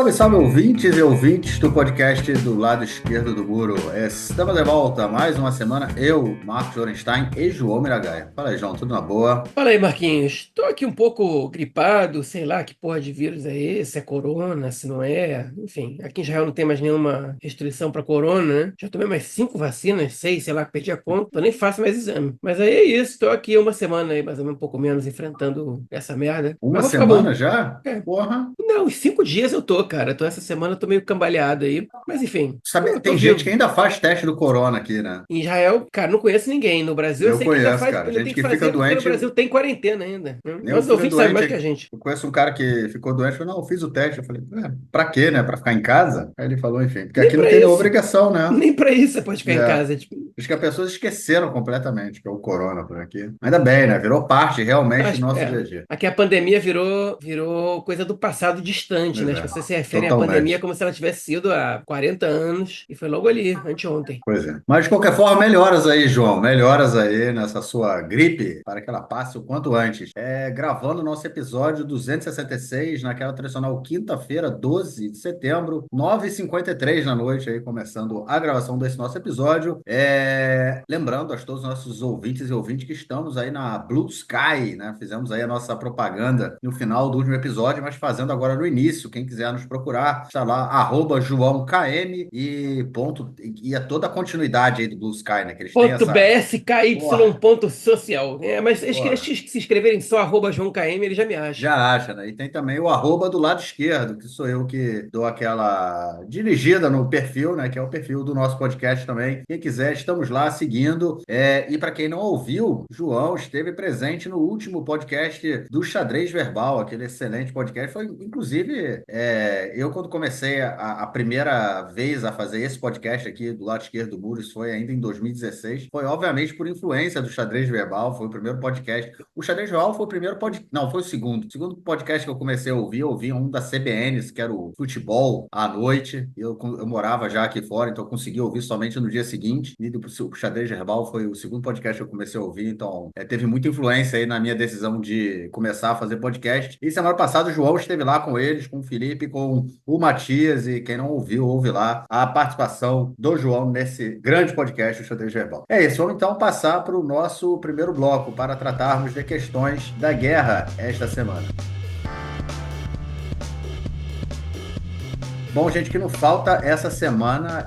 Salve, salve, ouvintes e ouvintes do podcast do lado esquerdo do muro. Estamos de volta mais uma semana. Eu, Marcos Orenstein e João Miragaia. Fala aí, João, tudo na boa? Fala aí, Marquinhos. Tô aqui um pouco gripado, sei lá que porra de vírus é esse, se é corona, se não é. Enfim, aqui em Israel não tem mais nenhuma restrição pra corona, né? Já tomei mais 5 vacinas, 6, sei lá, perdi a conta, então nem faço mais exame. Mas aí é isso, tô aqui uma semana aí, mais ou menos um pouco menos, enfrentando essa merda. Uma Mas vou ficar bom. semana já? É. Porra. Não, uns 5 dias eu tô, cara. Então essa semana eu tô meio cambaleado aí. Mas enfim, Sabe, tô tem gente que vivo. ainda faz teste do corona aqui, né? Em Israel, cara, não conheço ninguém. No Brasil, eu Eu sei que ainda conheço, faz, cara. ainda Gente tem que que fica fazer, porque no doente. Brasil tem quarentena ainda, né? Meu Nossos filho é ouvintes sabem mais que a doente. gente. Eu conheço um cara que ficou doente. Falou, não, eu fiz o teste. Eu falei, pra quê, né? Pra ficar em casa? Aí ele falou, enfim, porque Nem aqui não pra tem nenhuma isso. obrigação, né? Nem pra isso você pode ficar em É. casa. Tipo, Acho que as pessoas esqueceram completamente que é o corona por aqui. Ainda bem, né? Virou parte realmente do nosso dia a dia. aqui a pandemia virou coisa do passado distante, né? Pois As é, pessoas se referem à pandemia totalmente. como se ela tivesse sido há 40 anos e foi logo ali, anteontem. Pois é. Mas de qualquer forma, melhoras aí, João. Melhoras aí nessa sua gripe, para que ela passe o quanto antes. Gravando o nosso episódio 266, naquela tradicional quinta-feira, 12 de setembro, 9h53 da noite, aí, começando a gravação desse nosso episódio. Lembrando a todos os nossos ouvintes e ouvintes que estamos aí na Blue Sky, né? Fizemos aí a nossa propaganda no final do último episódio, mas fazendo agora no início. Quem quiser nos procurar, está lá, @JoãoKM e ponto, e é toda a continuidade aí do Blue Sky, né? Que eles têm Ponto essa. BSKY Porra, ponto social. É, mas eles porra. se inscreverem só @João KM, ele já me acha. Já acha, né? E tem também o arroba do lado esquerdo, que sou eu que dou aquela dirigida no perfil, né? Que é o perfil do nosso podcast também. Quem quiser, estamos lá seguindo. E para quem não ouviu, João esteve presente no último podcast do Xadrez Verbal, aquele excelente podcast. Foi, inclusive, eu quando comecei a primeira vez a fazer esse podcast aqui do lado esquerdo do muro, isso foi ainda em 2016. Foi, obviamente, por influência do Xadrez Verbal, foi o primeiro podcast. O Xadrez Verbal foi o primeiro podcast. Não, foi o segundo. O segundo podcast que eu comecei a ouvir, eu ouvi um da CBN, que era o Futebol à Noite. Eu morava já aqui fora, então eu consegui ouvir somente no dia seguinte. E o Xadrez Verbal foi o segundo podcast que eu comecei a ouvir, então teve muita influência aí na minha decisão de começar a fazer podcast. E semana passada o João esteve lá com eles, com o Felipe, com o Matias, e quem não ouviu, ouve lá a participação do João nesse grande podcast, o Xadrez Verbal. É isso, vamos então passar para o nosso primeiro bloco para tratarmos de questões da guerra esta semana. Bom, gente, o que não falta essa semana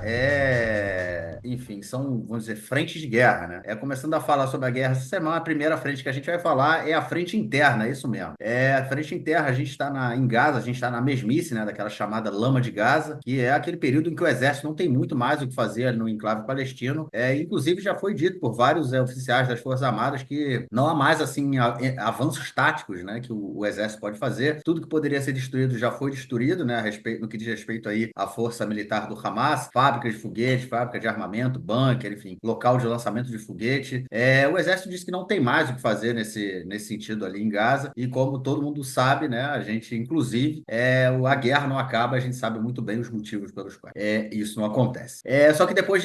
enfim, são, vamos dizer, frentes de guerra, né? Começando a falar sobre a guerra essa semana, a primeira frente que a gente vai falar é a frente interna, é isso mesmo. A frente interna, a gente está em Gaza, a gente está na mesmice, né, daquela chamada lama de Gaza, que é aquele período em que o exército não tem muito mais o que fazer ali no enclave palestino. Inclusive, já foi dito por vários oficiais das Forças Armadas que não há mais, assim, avanços táticos, né, que o exército pode fazer. Tudo que poderia ser destruído já foi destruído, né, no que diz respeito aí à força militar do Hamas, fábricas de foguetes, fábrica de armamento, bunker, enfim, local de lançamento de foguete. O exército disse que não tem mais o que fazer nesse sentido ali em Gaza, e como todo mundo sabe, né, a gente, inclusive, a guerra não acaba, a gente sabe muito bem os motivos pelos quais isso não acontece. Só que depois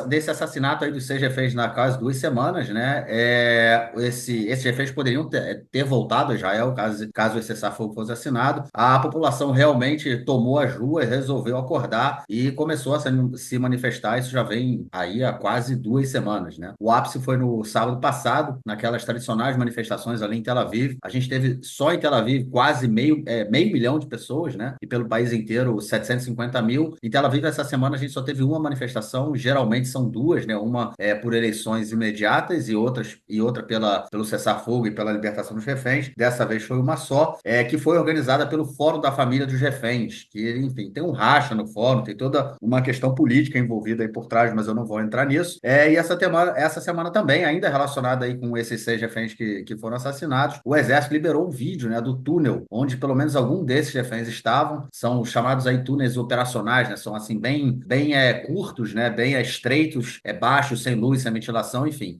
desse assassinato aí dos 6 reféns na quase 2 semanas, né, esses reféns poderiam ter voltado a Israel caso esse cessar-fogo fosse assinado. A população realmente tomou as ruas, resolveu acordar e começou a se manifestar. Isso já vem aí há quase 2 semanas, né? O ápice foi no sábado passado, naquelas tradicionais manifestações ali em Tel Aviv. A gente teve só em Tel Aviv quase meio milhão de pessoas, né? E pelo país inteiro, 750 mil. Em Tel Aviv, essa semana, a gente só teve uma manifestação, geralmente são duas, né? Uma por eleições imediatas e outra pelo cessar-fogo e pela libertação dos reféns. Dessa vez foi uma só, que foi organizada pelo Fórum da Família dos Reféns, que, enfim, tem um racha no fórum, tem toda uma questão política envolvida aí por trás, mas eu não vou entrar nisso. E essa semana também, ainda relacionada aí com esses 6 reféns que foram assassinados, o Exército liberou um vídeo, né, do túnel, onde pelo menos algum desses reféns estavam. São chamados aí túneis operacionais, né, são assim bem curtos, né, bem estreitos, baixos, sem luz, sem ventilação, enfim.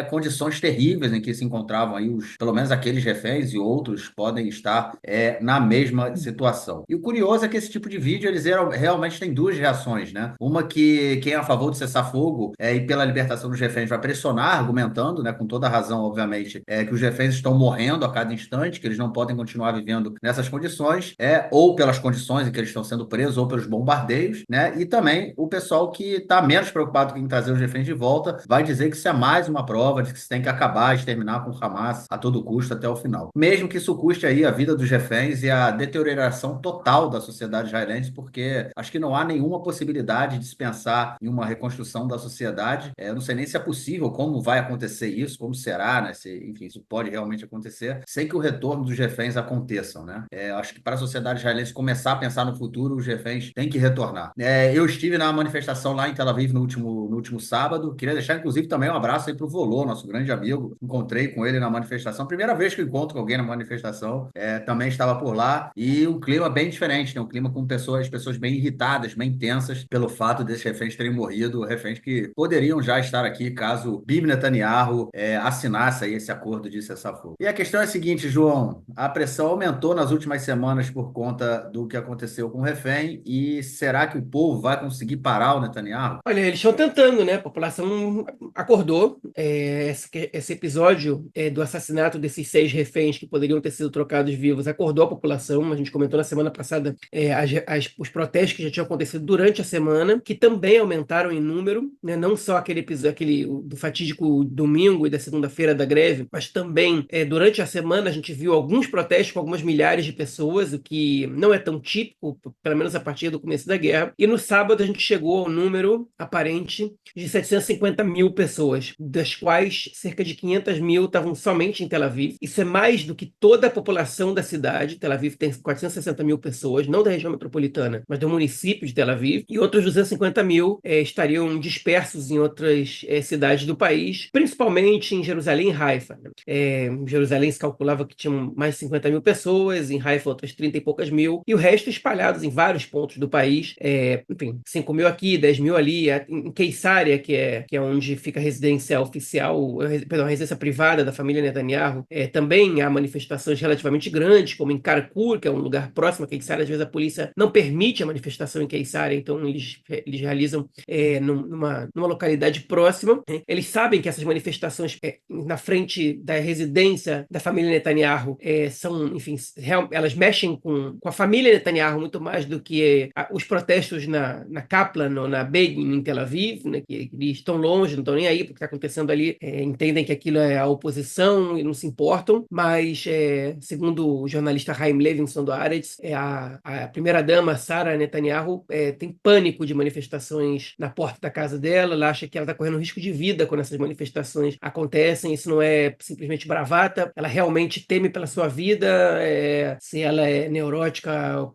Condições terríveis em que se encontravam aí pelo menos aqueles reféns, e outros podem estar na mesma situação. E o curioso é que esse tipo de vídeo, realmente tem duas reações, né? Uma que quem é a favor favor do cessar-fogo e pela libertação dos reféns, vai pressionar, argumentando, né, com toda razão, obviamente, que os reféns estão morrendo a cada instante, que eles não podem continuar vivendo nessas condições, ou pelas condições em que eles estão sendo presos, ou pelos bombardeios, né? E também o pessoal que está menos preocupado em trazer os reféns de volta vai dizer que isso é mais uma prova de que se tem que acabar, exterminar com o Hamas a todo custo até o final. Mesmo que isso custe aí a vida dos reféns e a deterioração total da sociedade israelense, porque acho que não há nenhuma possibilidade de se pensar em uma reconstrução da sociedade. Eu não sei nem se é possível, como vai acontecer isso, como será, né? Se, enfim, isso pode realmente acontecer, sem que o retorno dos reféns aconteçam, né? Acho que para a sociedade israelense começar a pensar no futuro, os reféns têm que retornar. Eu estive na manifestação lá em Tel Aviv no último sábado. Queria deixar, inclusive, também um abraço aí para o Volô, nosso grande amigo. Encontrei com ele na manifestação. Primeira vez que eu encontro com alguém na manifestação. Também estava por lá. E um clima bem diferente, né? Um clima com pessoas bem irritadas, bem tensas pelo fato desses reféns terem morrido. Reféns que poderiam já estar aqui caso Bibi Netanyahu assinasse aí esse acordo de cessar-fogo. E a questão é a seguinte, João. A pressão aumentou nas últimas semanas por conta do que aconteceu com o refém. E será que o povo vai conseguir parar o Netanyahu? Olha, eles estão tentando, né? A população acordou. Esse episódio do assassinato desses 6 reféns que poderiam ter sido trocados vivos acordou a população. A gente comentou na semana passada os protestos que já tinham acontecido durante a semana, que também aumentaram em número, né? Não só aquele episódio, do fatídico domingo e da segunda-feira da greve, mas também durante a semana a gente viu alguns protestos com algumas milhares de pessoas, o que não é tão típico, pelo menos a partir do começo da guerra. E no sábado a gente chegou ao número aparente de 750 mil pessoas, das quais cerca de 500 mil estavam somente em Tel Aviv. Isso é mais do que toda a população da cidade. Tel Aviv tem 460 mil pessoas, não da região metropolitana, mas do município de Tel Aviv. E outros 250 mil estariam dispersos em outras cidades do país, principalmente em Jerusalém e Haifa. Em Jerusalém se calculava que tinham mais de 50 mil pessoas, em Haifa outras 30 e poucas mil, e o resto espalhados em vários pontos do país. Enfim, 5 mil aqui, 10 mil ali, em Queisária, que é onde fica a residência oficial, perdão, a residência privada da família Netanyahu. Também há manifestações relativamente grandes, como em Karkur, que é um lugar próximo a Queisária. Às vezes a polícia não permite a manifestação em Queisária, então eles realizam numa localidade próxima. Eles sabem que essas manifestações na frente da residência da família Netanyahu são, enfim, elas mexem com a família Netanyahu muito mais do que os protestos na Kaplan ou na Begin em Tel Aviv, né, que eles estão longe, não estão nem aí porque está acontecendo ali, entendem que aquilo é a oposição e não se importam, mas segundo o jornalista Chaim Levinson do Haaretz, a primeira-dama Sarah Netanyahu tem pânico de manifestações na porta da casa dela. Ela acha que ela está correndo risco de vida quando essas manifestações acontecem. Isso não é simplesmente bravata, ela realmente teme pela sua vida. Se ela é neurótica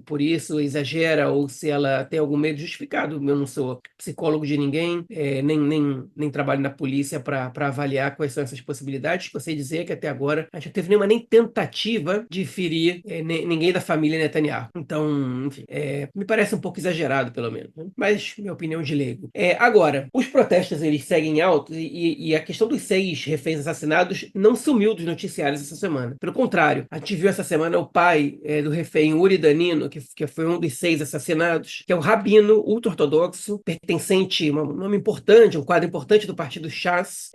por isso, exagera, ou se ela tem algum medo justificado. Eu não sou psicólogo de ninguém, nem trabalho na polícia para avaliar quais são essas possibilidades. O que eu sei dizer é que até agora a gente não teve nenhuma nem tentativa de ferir ninguém da família Netanyahu. Então, enfim, me parece um pouco exagerado, pelo menos, né? Mas minha opinião de leigo. Agora, os protestos eles seguem altos e a questão dos 6 reféns assassinados não sumiu dos noticiários essa semana. Pelo contrário, a gente viu essa semana o pai do refém Uri Danino, que foi um dos 6 assassinados, que é um rabino ultra-ortodoxo, pertencente, um nome importante, um quadro importante do partido Shas,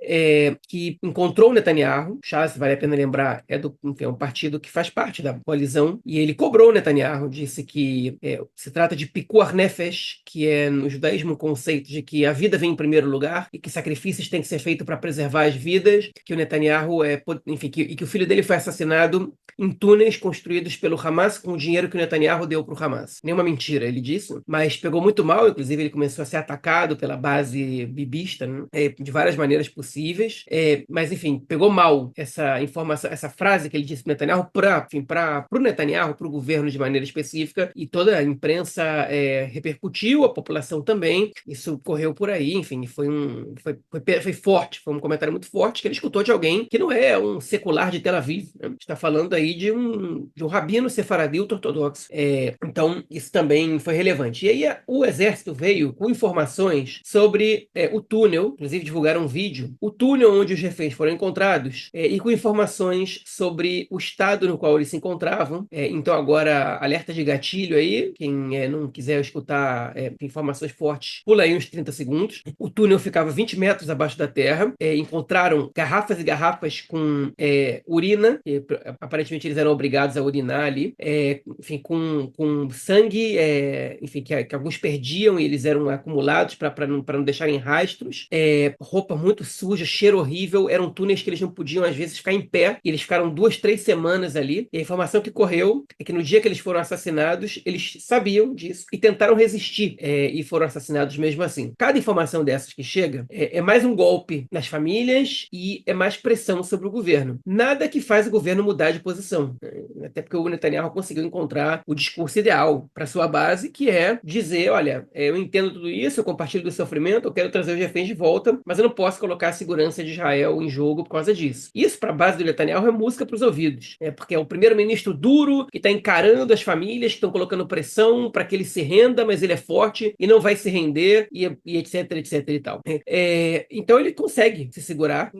que encontrou o Netanyahu. Shas, vale a pena lembrar, enfim, é um partido que faz parte da coalizão, e ele cobrou o Netanyahu, disse que se trata de pikuach nefesh, que é no judaísmo o conceito de que a vida vem em primeiro lugar e que sacrifícios têm que ser feitos para preservar as vidas, que o Netanyahu, enfim, que o filho dele foi assassinado em túneis construídos pelo Hamas com o dinheiro que o Netanyahu deu para o Hamas. Nenhuma mentira, ele disse, mas pegou muito mal. Inclusive ele começou a ser atacado pela base bibista, né? De várias maneiras possíveis, mas enfim, pegou mal essa informação, essa frase que ele disse para o Netanyahu, para o Netanyahu, para o governo de maneira específica, e toda a imprensa repercutiu, a população também. Isso correu por aí, enfim, foi forte, foi um comentário muito forte que ele escutou de alguém que não é um secular de Tel Aviv, né? Está falando aí de um rabino sefaradi ortodoxo. Então, isso também foi relevante. E aí o exército veio com informações sobre o túnel, inclusive divulgaram um vídeo, o túnel onde os reféns foram encontrados, e com informações sobre o estado no qual eles se encontravam. Então agora, alerta de gatilho aí, quem não quiser escutar informações fortes mas pula aí uns 30 segundos. O túnel ficava 20 metros abaixo da terra. Encontraram garrafas e garrafas com urina, que aparentemente eles eram obrigados a urinar ali, enfim, com sangue, enfim, que alguns perdiam e eles eram acumulados para não deixarem rastros, roupa muito suja, cheiro horrível, eram túneis que eles não podiam às vezes ficar em pé, e eles ficaram 2, 3 semanas ali, e a informação que correu é que no dia que eles foram assassinados, eles sabiam disso e tentaram resistir, e foram assassinados mesmo assim. Cada informação dessas que chega é mais um golpe nas famílias e é mais pressão sobre o governo. Nada que faz o governo mudar de posição, até porque o Netanyahu conseguiu encontrar o discurso ideal para sua base, que é dizer, olha, eu entendo tudo isso, eu compartilho do sofrimento, eu quero trazer os reféns de volta, mas eu não posso colocar a segurança de Israel em jogo por causa disso. Isso, para a base do Netanyahu, é música para os ouvidos, porque é o primeiro-ministro duro que está encarando as famílias que estão colocando pressão para que ele se renda, mas ele é forte e não vai se render, e etc, etc e tal. Então ele consegue se segurar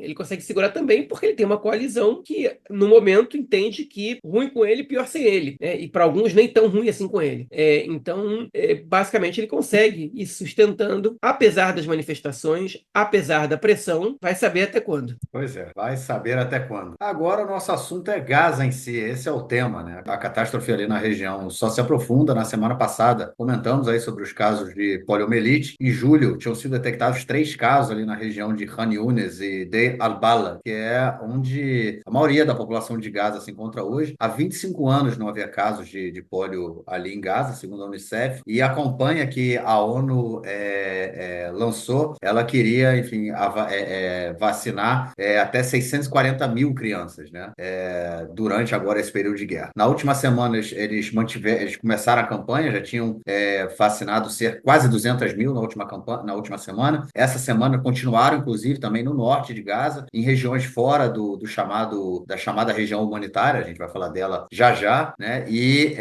também porque ele tem uma coalizão que, no momento, entende que ruim com ele, pior sem ele, e para alguns nem tão ruim assim com ele. Então, basicamente, ele consegue ir sustentando, apesar das manifestações, apesar da pressão, vai saber até quando. Pois é, vai saber até quando. Agora o nosso assunto é Gaza em si, esse é o tema, né? A catástrofe ali na região só se aprofunda. Na semana passada, comentamos aí sobre os casos de poliomielite. Em julho, tinham sido detectados 3 casos ali na região de Khan Yunis e Deir al-Balah, que é onde a maioria da população de Gaza se encontra hoje. Há 25 anos não havia casos de polio ali em Gaza, segundo a Unicef, e a campanha que a ONU lançou, ela queria, enfim, vacinar até 640 mil crianças, né? Durante agora esse período de guerra. Na última semana, eles começaram a campanha, já tinham vacinado quase 200 mil na última semana. Essa semana continuaram, inclusive, também no norte de Gaza, em regiões fora da chamada região humanitária, a gente vai falar dela já já, né? E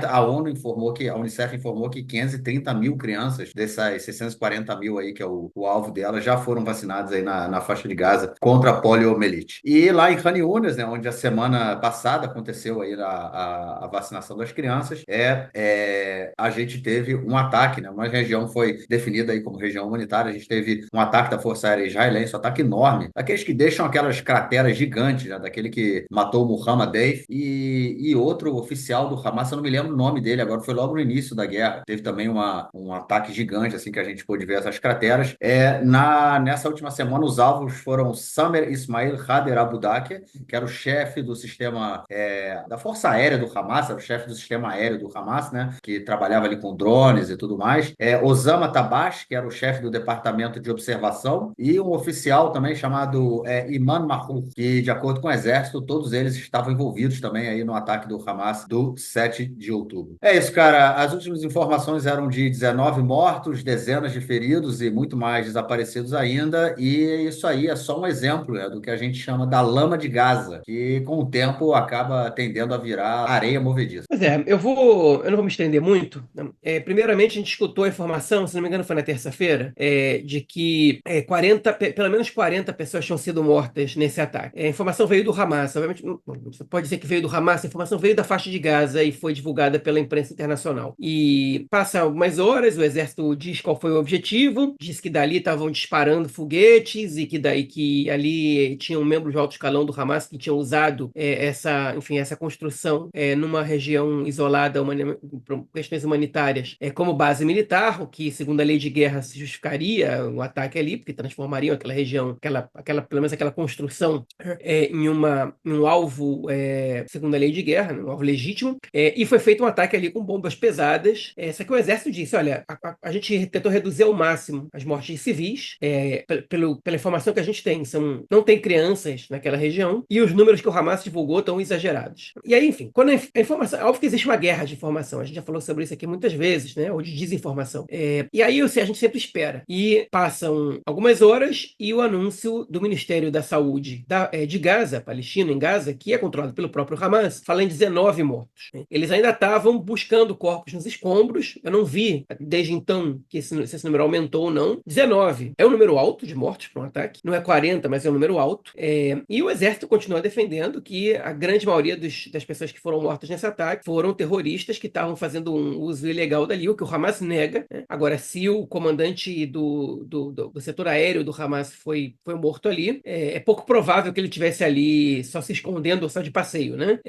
a Unicef informou que 530 mil crianças dessas 640 mil aí, que é o alvo dela, já foram vacinadas aí na faixa de Gaza contra a poliomielite. E lá em Khan Yunis, né, onde a semana passada aconteceu aí a vacinação das crianças, a gente teve um ataque, né? Uma região foi definida aí como região humanitária, a gente teve um ataque da Força Aérea Israelense, um ataque enorme, daqueles que deixam aquelas crateras gigantes, né? Daquele que matou o Muhammad Deif e outro oficial do Hamas, eu não me lembro o nome dele agora, foi logo no início da guerra. Teve também um ataque gigante, assim, que a gente pôde ver essas crateras. Nessa última semana, os alvos foram Samer Ismail Hader Abu Dakia, que era o chefe do sistema da Força Aérea do Hamas, era o chefe do sistema aéreo do Hamas, né? Que trabalhava ali com drones e tudo mais. Osama Tabash, que era o chefe do departamento de observação, e um oficial também chamado Iman Mahfouz, que, de acordo com o exército, todos eles estavam envolvidos também aí no ataque do Hamas do 7 de outubro. É isso, cara. As últimas informações eram de 19 mortos, dezenas de feridos e muito mais desaparecidos ainda, e isso aí é só um exemplo, né, do que a gente chama da lama de Gaza, que com o tempo acaba tendendo a virar areia movediça. Pois eu não vou me estender muito. Primeiramente, a gente escutou a informação, se não me engano, foi na terça-feira, de que pelo menos 40 pessoas tinham sido mortas nesse ataque. A informação veio do Hamas, obviamente, pode dizer que veio do Hamas, a informação veio da faixa de Gaza e foi divulgada pela imprensa internacional. E passa algumas horas, o exército diz qual foi o objetivo, diz que dali estavam disparando foguetes e que ali tinha um membro de alto escalão do Hamas que tinha usado essa construção numa região isolada por questões humanitárias como base militar, o que, segundo a lei de guerra, se justificaria o ataque ali, porque transformariam aquela região, pelo menos aquela construção, em um alvo, segundo a lei de guerra, um alvo legítimo, e foi feito um ataque ali com bombas pesadas. Só que o exército disse, olha, a gente tentou reduzir ao máximo as mortes de civis, pela informação que a gente tem, não tem crianças naquela região, e os números que o Hamas divulgou estão exagerados. E aí, enfim, quando a informação, óbvio que existe uma guerra de informação, a gente já falou sobre isso aqui muitas vezes, né, ou de desinformação. E aí, a gente sempre espera. E passam algumas horas e o anúncio do Ministério da Saúde de Gaza, Palestina, em Gaza, que é controlado pelo próprio Hamas, fala em 19 mortos. Eles ainda estavam buscando corpos nos escombros, eu não vi desde então se esse número aumentou ou não. 19 é um número alto de mortos para um ataque, não é 40, mas é um número alto. E o exército continua defendendo que a grande maioria das pessoas que foram mortas nesse ataque foram terroristas que estavam fazendo um uso ilegal dali, o que o Hamas nega, né? Agora, se o comandante do setor aéreo do Hamas foi morto ali, é pouco provável que ele estivesse ali só se escondendo ou só de passeio, né?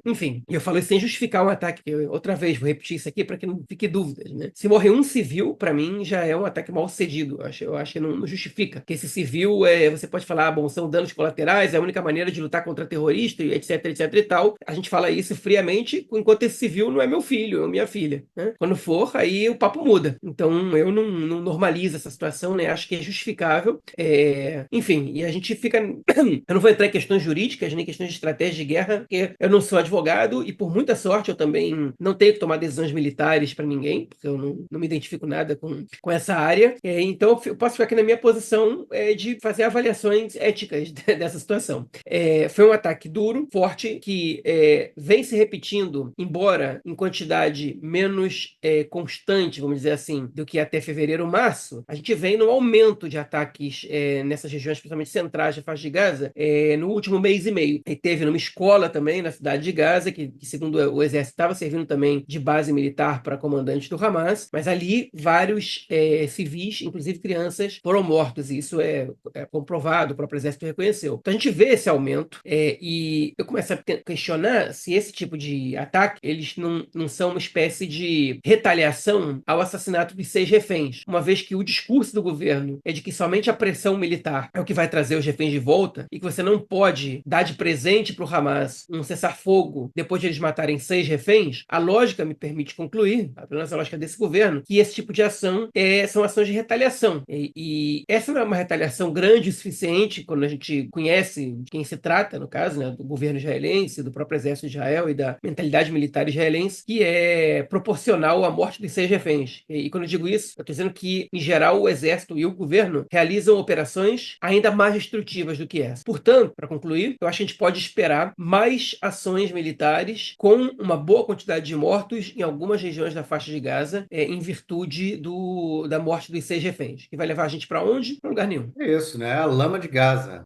Enfim, eu falo isso sem justificar um ataque. Outra vez, vou repetir isso aqui para que não fique dúvidas, né? Se morrer um civil, para mim, já é um ataque mal sucedido. Eu acho que não justifica. Que esse civil, você pode falar, bom, são danos colaterais, é a única maneira de lutar contra terrorista, etc, etc e tal. A gente fala isso friamente, enquanto esse civil não é meu filho, é minha filha, né? Quando for, aí o papo muda. Então, eu não normalizo essa situação, né? Acho que é justificável. Enfim, e a gente fica... Eu não vou entrar em questões jurídicas, nem questões de estratégia de guerra, porque eu não sou advogado e, por muita sorte, eu também não tenho que tomar decisões militares para ninguém, porque eu não me identifico nada com essa área. Então, eu posso ficar aqui na minha posição de fazer avaliações éticas dessa situação. Foi um ataque duro, forte, que vem se repetindo, embora em quantidade menos constante, vamos dizer assim, do que até fevereiro, março. A gente vem no aumento de ataques nessas regiões, principalmente centrais da faixa de Gaza, no último mês e meio. E teve numa escola também, na cidade de Gaza, que segundo o exército, estava servindo também de base militar para comandantes do Hamas, mas ali vários civis, inclusive crianças, foram mortos, e isso é comprovado, o próprio exército reconheceu. Então a gente vê esse aumento, e eu começo a questionar se esse tipo de ataque, eles não são uma espécie de retaliação ao assassinato de 6 reféns, uma vez que o discurso do governo é de que somente a pressão militar é o que vai trazer os reféns de volta, e que você não pode dar de presente para o Hamas um cessar-fogo depois de eles matarem 6 reféns. A lógica me permite concluir, apenas a lógica desse governo, que esse tipo de ação são ações de retaliação. E essa não é uma retaliação grande o suficiente quando a gente conhece de quem se trata, no caso, né, do governo israelense, do próprio exército de Israel e da mentalidade militar israelense, que é proporcional à morte dos 6 reféns. E quando eu digo isso, eu estou dizendo que, em geral, o exército e o governo realizam operações ainda mais destrutivas do que essa. Portanto, para concluir, eu acho que a gente pode esperar mais ações militares com uma boa quantidade de mortos em algumas regiões da faixa de Gaza, em virtude da morte dos 6 reféns. Que vai levar a gente para onde? Para lugar nenhum. É isso, né? A lama de Gaza.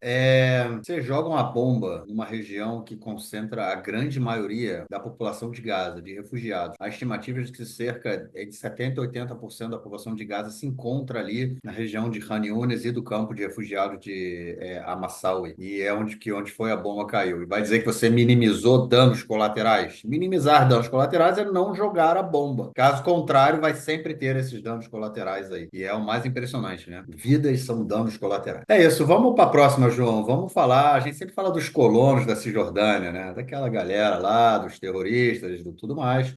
Você joga uma bomba numa região que concentra a grande maioria da população de Gaza, de refugiados. A estimativa é de que cerca de 70% a 80% da população de Gaza se encontra ali na região de Khan Younis e do campo de refugiados de Amassawi. E é onde foi a bomba caiu. E vai dizer que você minimizou danos colaterais? Minimizar danos colaterais é não jogar a bomba. Caso contrário, vai sempre ter esses danos colaterais aí. E é o mais impressionante, né? Vidas são danos colaterais. É isso, vamos para a próxima, João. Vamos falar. A gente sempre fala dos colonos da Cisjordânia, né? Daquela galera lá, dos terroristas, do tudo mais.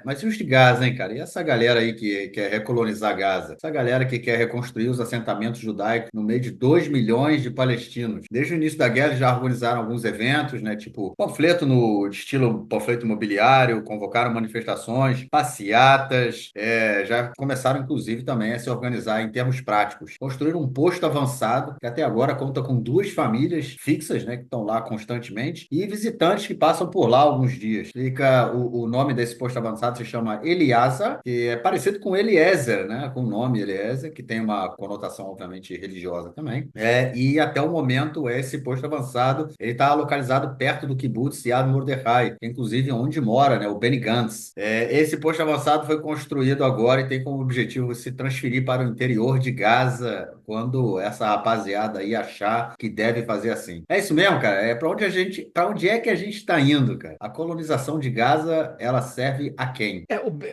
Mas e os de Gaza, hein, cara? E essa galera aí que quer recolonizar Gaza? Essa galera que quer reconstruir os assentamentos judaicos no meio de 2 milhões de palestinos. Desde o início da guerra já organizaram alguns eventos, né? Tipo panfleto no estilo panfleto imobiliário, convocaram manifestações, passeatas, já começaram, inclusive, também a se organizar em termos práticos. Construíram um posto avançado, que até agora conta com 2 famílias fixas, né, que estão lá constantemente, e visitantes que passam por lá alguns dias. O nome desse posto avançado se chama Eliasa, que é parecido com Eliezer, né, com o nome Eliezer, que tem uma conotação, obviamente, religiosa também. E até o momento, esse posto avançado, ele está localizado perto do kibbutz Yad Mordechai, que é, inclusive, onde mora, né, o Benny Gantz. Esse posto avançado foi construído agora e tem como objetivo se transferir para o interior de Gaza quando essa rapaziada aí achar que deve fazer assim. É isso mesmo, cara. Para onde é que a gente está indo, cara? A colonização de Gaza, ela serve a quem?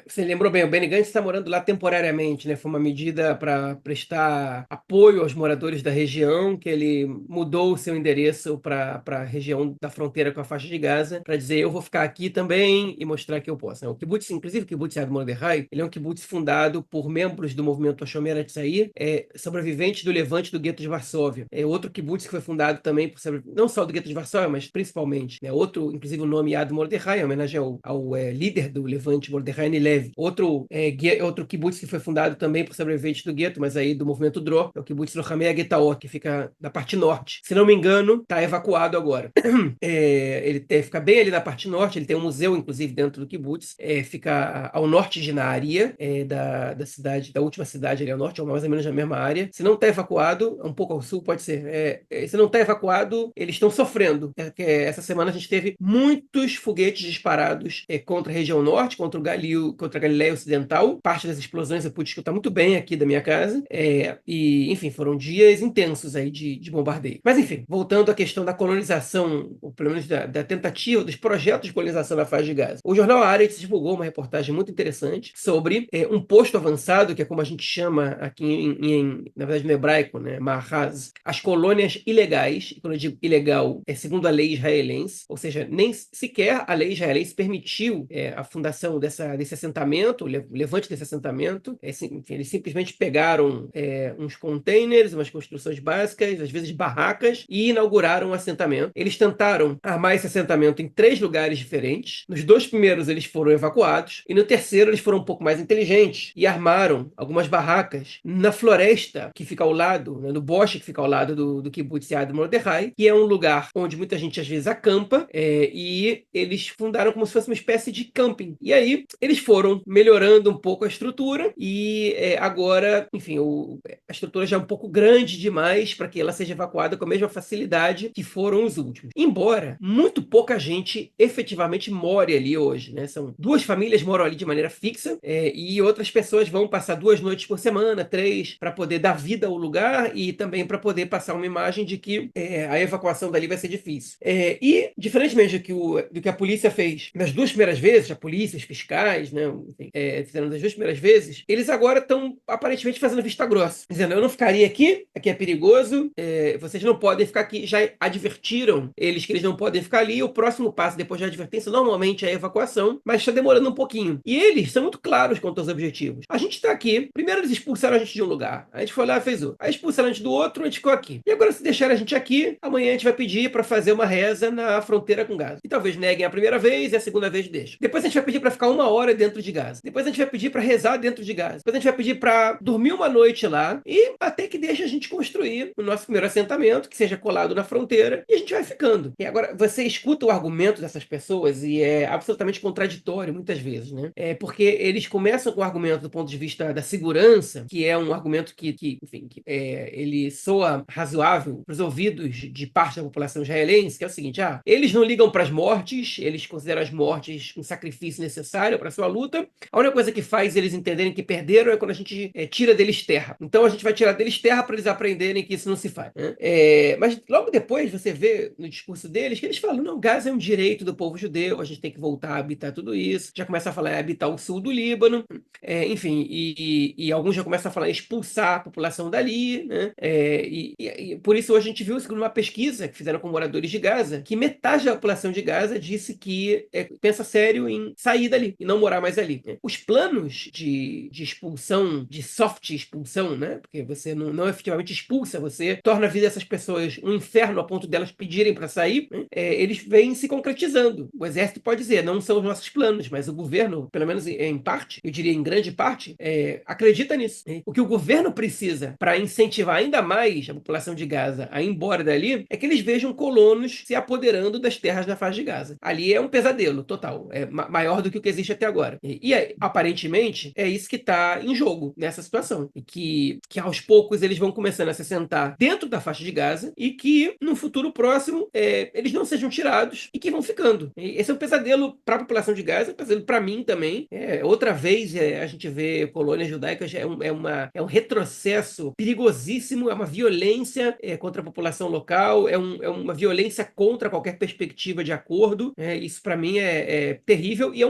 Você lembrou bem, o Benny Gantz está morando lá temporariamente, né? Foi uma medida para prestar apoio aos moradores da região, que ele mudou o seu endereço para a região da fronteira com a faixa de Gaza, para dizer eu vou ficar aqui também e mostrar que eu posso, né? O kibbutz, inclusive o kibbutz Yad Mordechai, ele é um kibbutz fundado por membros do movimento Hashomer Hatzair, sobreviventes do levante do gueto de Varsóvia. É outro kibbutz que foi fundado também por não só do gueto de Varsóvia, mas principalmente, né? Outro, inclusive o nome Yad Mordechai, em homenagem ao líder do levante, Mordechai Anilev. Outro kibbutz que foi fundado também por sobreviventes do gueto, mas aí do movimento Dror, é o kibbutz Lochamei Agetaot, que fica na parte norte. Se não me engano, está evacuado agora. Fica bem ali na parte norte, ele tem um museu, inclusive, dentro do kibbutz, fica ao norte de Nahariya, da cidade, da última cidade ali ao norte, ou mais ou menos na mesma área. Se não está evacuado, um pouco ao sul pode ser. Se não está evacuado, eles estão sofrendo. Essa semana a gente teve muitos foguetes foguetes disparados contra a região norte, contra a Galiléia Ocidental. Parte das explosões eu pude escutar muito bem aqui da minha casa. E, enfim, foram dias intensos aí de bombardeio. Mas, enfim, voltando à questão da colonização, ou pelo menos da tentativa, dos projetos de colonização da faixa de Gaza. O jornal Haaretz divulgou uma reportagem muito interessante sobre um posto avançado, que é como a gente chama aqui na verdade no hebraico, né, Mahaz, as colônias ilegais. E quando eu digo ilegal, é segundo a lei israelense, ou seja, nem sequer a lei israelense permitiu a fundação desse assentamento, o levante desse assentamento. Enfim, eles simplesmente pegaram uns containers, umas construções básicas, às vezes barracas, e inauguraram um assentamento. Eles tentaram armar esse assentamento em 3 lugares diferentes. Nos 2 primeiros eles foram evacuados, e no terceiro eles foram um pouco mais inteligentes e armaram algumas barracas na floresta que fica ao lado, né, no bosque que fica ao lado do Kibbutz Yad Mordechai, que é um lugar onde muita gente às vezes acampa, e eles fundaram como se fosse uma espécie de camping. E aí eles foram melhorando um pouco a estrutura e agora, enfim, a estrutura já é um pouco grande demais para que ela seja evacuada com a mesma facilidade que foram os últimos. Embora muito pouca gente efetivamente more ali hoje, né? São 2 famílias moram ali de maneira fixa, e outras pessoas vão passar 2 noites por semana, 3, para poder dar vida ao lugar e também para poder passar uma imagem de que a evacuação dali vai ser difícil. E, diferentemente do que a polícia fez nas 2 primeiras vezes, a polícia, os fiscais, né, enfim, fizeram das 2 primeiras vezes, eles agora estão aparentemente fazendo vista grossa, dizendo: eu não ficaria aqui é perigoso, vocês não podem ficar aqui. Já advertiram eles que eles não podem ficar ali. O próximo passo depois da advertência normalmente é a evacuação, mas está demorando um pouquinho. E eles são muito claros quanto aos objetivos. A gente está aqui, primeiro eles expulsaram a gente de um lugar, a gente foi lá e fez outro, aí expulsaram a gente do outro, a gente ficou aqui. E agora, se deixarem a gente aqui, amanhã a gente vai pedir para fazer uma reza na fronteira com Gaza. E talvez neguem a primeira vez e a segunda vez deixem. Depois a gente vai pedir para ficar 1 hora dentro de Gaza. Depois a gente vai pedir para rezar dentro de Gaza. Depois a gente vai pedir para dormir uma noite lá e até que deixe a gente construir o nosso primeiro assentamento, que seja colado na fronteira, e a gente vai ficando. E agora, você escuta o argumento dessas pessoas e é absolutamente contraditório muitas vezes, né? Porque eles começam com o argumento do ponto de vista da segurança, que é um argumento enfim, ele soa razoável para os ouvidos de parte da população israelense, que é o seguinte: eles não ligam para as mortes, eles consideram as mortes um sacrifício necessário para a sua luta. A única coisa que faz eles entenderem que perderam é quando a gente tira deles terra. Então a gente vai tirar deles terra para eles aprenderem que isso não se faz, né? Mas logo depois você vê no discurso deles que eles falam: não, Gaza é um direito do povo judeu, a gente tem que voltar a habitar tudo isso. Já começa a falar em habitar o sul do Líbano, enfim, e alguns já começam a falar em expulsar a população dali, né? E por isso hoje a gente viu, segundo uma pesquisa que fizeram com moradores de Gaza, que metade da população de Gaza disse que pensa sério em sair dali e não morar mais ali. Os planos de expulsão, de soft expulsão, né? Porque você não efetivamente expulsa, você torna a vida dessas pessoas um inferno a ponto delas pedirem para sair, né? Eles vêm se concretizando. O exército pode dizer: não são os nossos planos, mas o governo, pelo menos em parte, eu diria em grande parte, acredita nisso. O que o governo precisa para incentivar ainda mais a população de Gaza a ir embora dali é que eles vejam colonos se apoderando das terras da faixa de Gaza. Ali é um pesadelo total, maior do que o que existe até agora. E aparentemente é isso que está em jogo nessa situação, e que aos poucos eles vão começando a se assentar dentro da faixa de Gaza e que no futuro próximo eles não sejam tirados e que vão ficando. E esse é um pesadelo para a população de Gaza, é um pesadelo para mim também. Outra vez a gente vê colônias judaicas, é um retrocesso perigosíssimo, é uma violência contra a população local, é uma violência contra qualquer perspectiva de acordo. Isso para mim é terrível e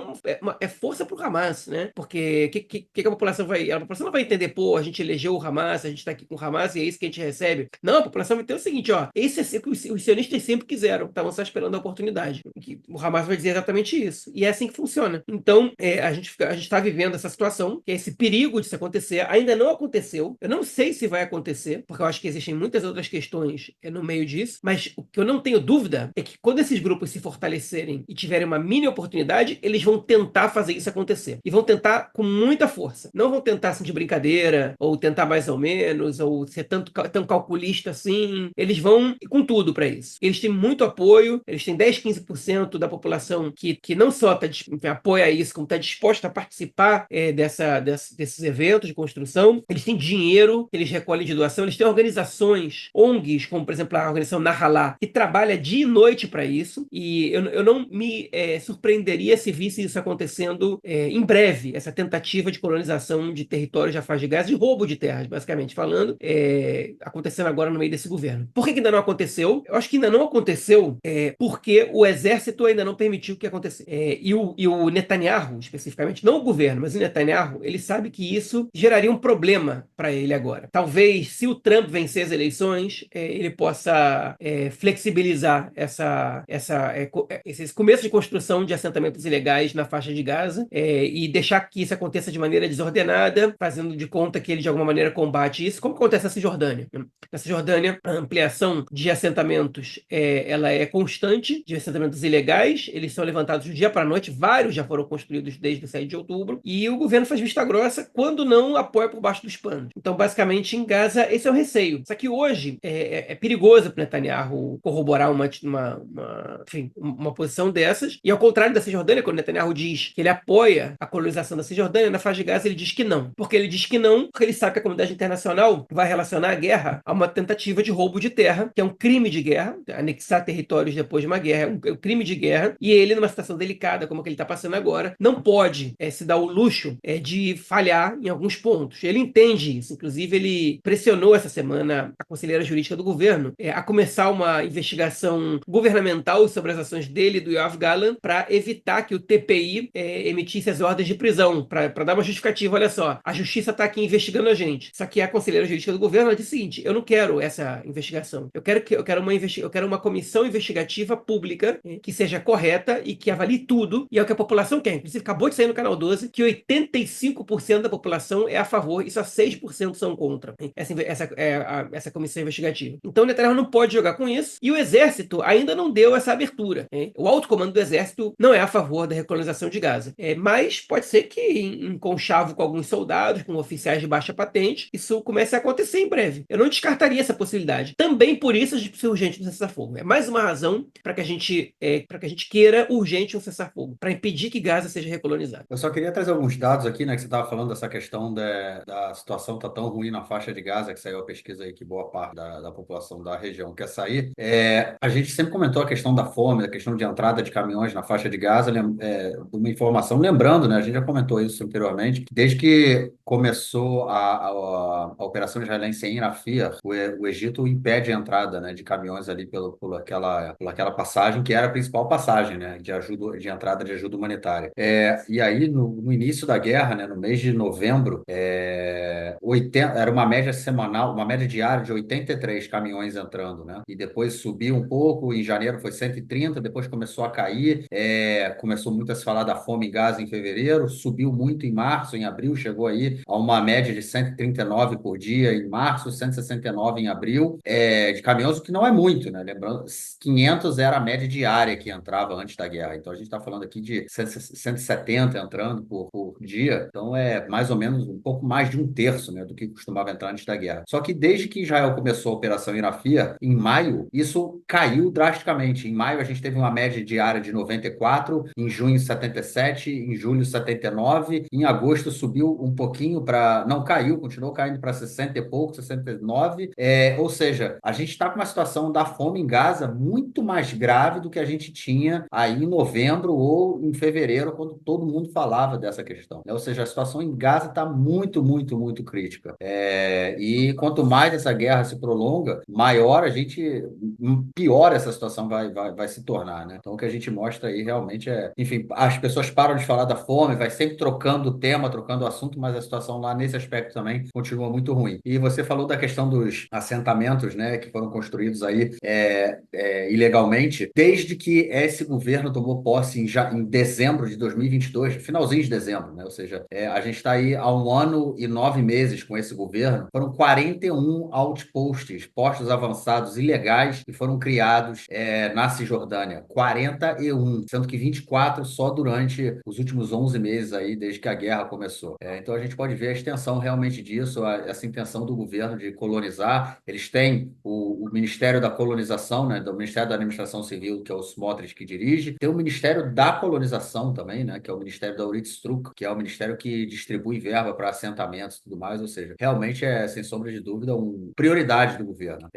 é força para o Hamas, né? Porque que a população vai... A população não vai entender: pô, a gente elegeu o Hamas, a gente está aqui com o Hamas e é isso que a gente recebe. Não, a população vai ter o seguinte: esse é o que os sionistas sempre quiseram, estavam só esperando a oportunidade. Que o Hamas vai dizer exatamente isso. E é assim que funciona. Então, a gente está vivendo essa situação, que é esse perigo de isso acontecer. Ainda não aconteceu. Eu não sei se vai acontecer, porque eu acho que existem muitas outras questões no meio disso, mas o que eu não tenho dúvida é que quando esses grupos se fortalecerem e tiverem uma mini oportunidade, eles vão tentar fazer isso acontecer. E vão tentar com muita força. Não vão tentar assim de brincadeira, ou tentar mais ou menos, ou ser tão calculista assim. Eles vão com tudo para isso. Eles têm muito apoio, eles têm 10, 15% da população que não só apoia isso, como está disposta a participar desses eventos de construção. Eles têm dinheiro, eles recolhem de doação, eles têm organizações, ONGs, como por exemplo a organização Nahalá, que trabalha dia e noite para isso. E eu não me surpreenderia se visse isso acontecendo em breve, essa tentativa de colonização de territórios da faixa de Gaza, de roubo de terras, basicamente falando, acontecendo agora no meio desse governo. Por que ainda não aconteceu? Eu acho que ainda não aconteceu porque o exército ainda não permitiu que acontecesse. E o Netanyahu, especificamente, não o governo, mas o Netanyahu, ele sabe que isso geraria um problema para ele agora. Talvez, se o Trump vencer as eleições, ele possa flexibilizar esse começo de construção de assentamentos ilegais na faixa de Gaza e deixar que isso aconteça de maneira desordenada, fazendo de conta que ele de alguma maneira combate isso, como acontece na Cisjordânia. Na Cisjordânia, a ampliação de assentamentos ela é constante, de assentamentos ilegais, eles são levantados do dia para a noite, vários já foram construídos desde o 7 de outubro, e o governo faz vista grossa quando não apoia por baixo dos panos. Então, basicamente, em Gaza, esse é o receio. Só que hoje é perigoso para Netanyahu corroborar uma posição dessas, e ao contrário da Cisjordânia, quando Netanyahu diz que ele apoia a colonização da Cisjordânia, na faixa de Gaza ele diz que não. Porque ele diz que não, porque ele sabe que a comunidade internacional vai relacionar a guerra a uma tentativa de roubo de terra, que é um crime de guerra, anexar territórios depois de uma guerra é um crime de guerra, e ele, numa situação delicada como a que ele está passando agora, não pode se dar o luxo de falhar em alguns pontos. Ele entende isso, inclusive ele pressionou essa semana a conselheira jurídica do governo a começar uma investigação governamental sobre as ações dele e do Yoav Gallant para evitar que o TPI emitisse as ordens de prisão, para dar uma justificativa. Olha só, a justiça está aqui investigando a gente. Só que a conselheira jurídica do governo ela disse o seguinte: eu não quero essa investigação. Eu quero uma comissão investigativa pública que seja correta e que avalie tudo, e é o que a população quer. Inclusive, acabou de sair no Canal 12 que 85% da população é a favor e só 6% são contra essa comissão investigativa. Então, o Netanyahu não pode jogar com isso, e o exército ainda não deu essa abertura. O alto comando do exército não é a favor da recolonização de Gaza. Mas pode ser que, em conchavo com alguns soldados, com oficiais de baixa patente, isso comece a acontecer em breve. Eu não descartaria essa possibilidade. Também por isso a gente precisa urgente do cessar-fogo. É mais uma razão para que a gente queira urgente um cessar-fogo, para impedir que Gaza seja recolonizada. Eu só queria trazer alguns dados aqui, né, que você estava falando dessa questão da situação tá tão ruim na faixa de Gaza, que saiu a pesquisa aí que boa parte da população da região quer sair. A gente sempre comentou a questão da fome, a questão de entrada de caminhões na faixa de Gaza, uma informação, lembrando, né, a gente já comentou isso anteriormente, que desde que começou a operação israelense em Rafah, o Egito impede a entrada, né, de caminhões ali por aquela passagem, que era a principal passagem, né, de entrada de ajuda humanitária. E aí, no início da guerra, né, no mês de novembro, era uma média semanal, uma média diária de 83 caminhões entrando, né? E depois subiu um pouco, em janeiro foi 130, depois começou a cair, começou muito a se falar da fome em Gaza em fevereiro, subiu muito em março, em abril chegou aí a uma média de 139 por dia em março, 169 em abril, de caminhões, o que não é muito, né? Lembrando, 500 era a média diária que entrava antes da guerra, então a gente está falando aqui de 170 entrando por dia, então é mais ou menos um pouco mais de um terço, né, do que costumava entrar antes da guerra. Só que desde que Israel começou a operação em Rafah, em maio, isso caiu drasticamente. Em maio a gente teve uma média diária de 94, em junho 77, em julho 79, em agosto subiu um pouquinho para... Não caiu, continuou caindo para 60 e pouco, 69. Ou seja, a gente está com uma situação da fome em Gaza muito mais grave do que a gente tinha aí em novembro ou em fevereiro, quando todo mundo falava dessa questão, né? Ou seja, a situação em Gaza está muito, muito, muito crítica. E quanto mais essa guerra se prolonga, pior essa situação vai se tornar, né? Então, o que a gente mostra aí realmente enfim, as pessoas param de falar da fome, vai sempre trocando o tema, trocando o assunto, mas a situação lá nesse aspecto também continua muito ruim. E você falou da questão dos assentamentos, né, que foram construídos aí ilegalmente, desde que esse governo tomou posse em dezembro de 2022, finalzinho de dezembro, né? Ou seja, a gente está aí há 1 ano e 9 meses com esse governo. Foram 41 outposts, postos avançados ilegais, que foram criados na Cisjordânia. 41, sendo que 24 só durante os últimos 11 meses aí, desde que a guerra começou. Então a gente pode ver a extensão realmente disso, essa intenção do governo de colonizar colonizar. Eles têm o Ministério da Colonização, né, do Ministério da Administração Civil, que é o Smotrich que dirige. Tem o Ministério da Colonização também, né, que é o Ministério da Uritz-Truk, que é o ministério que distribui verba para assentamentos e tudo mais. Ou seja, realmente é, sem sombra de dúvida, uma prioridade do governo,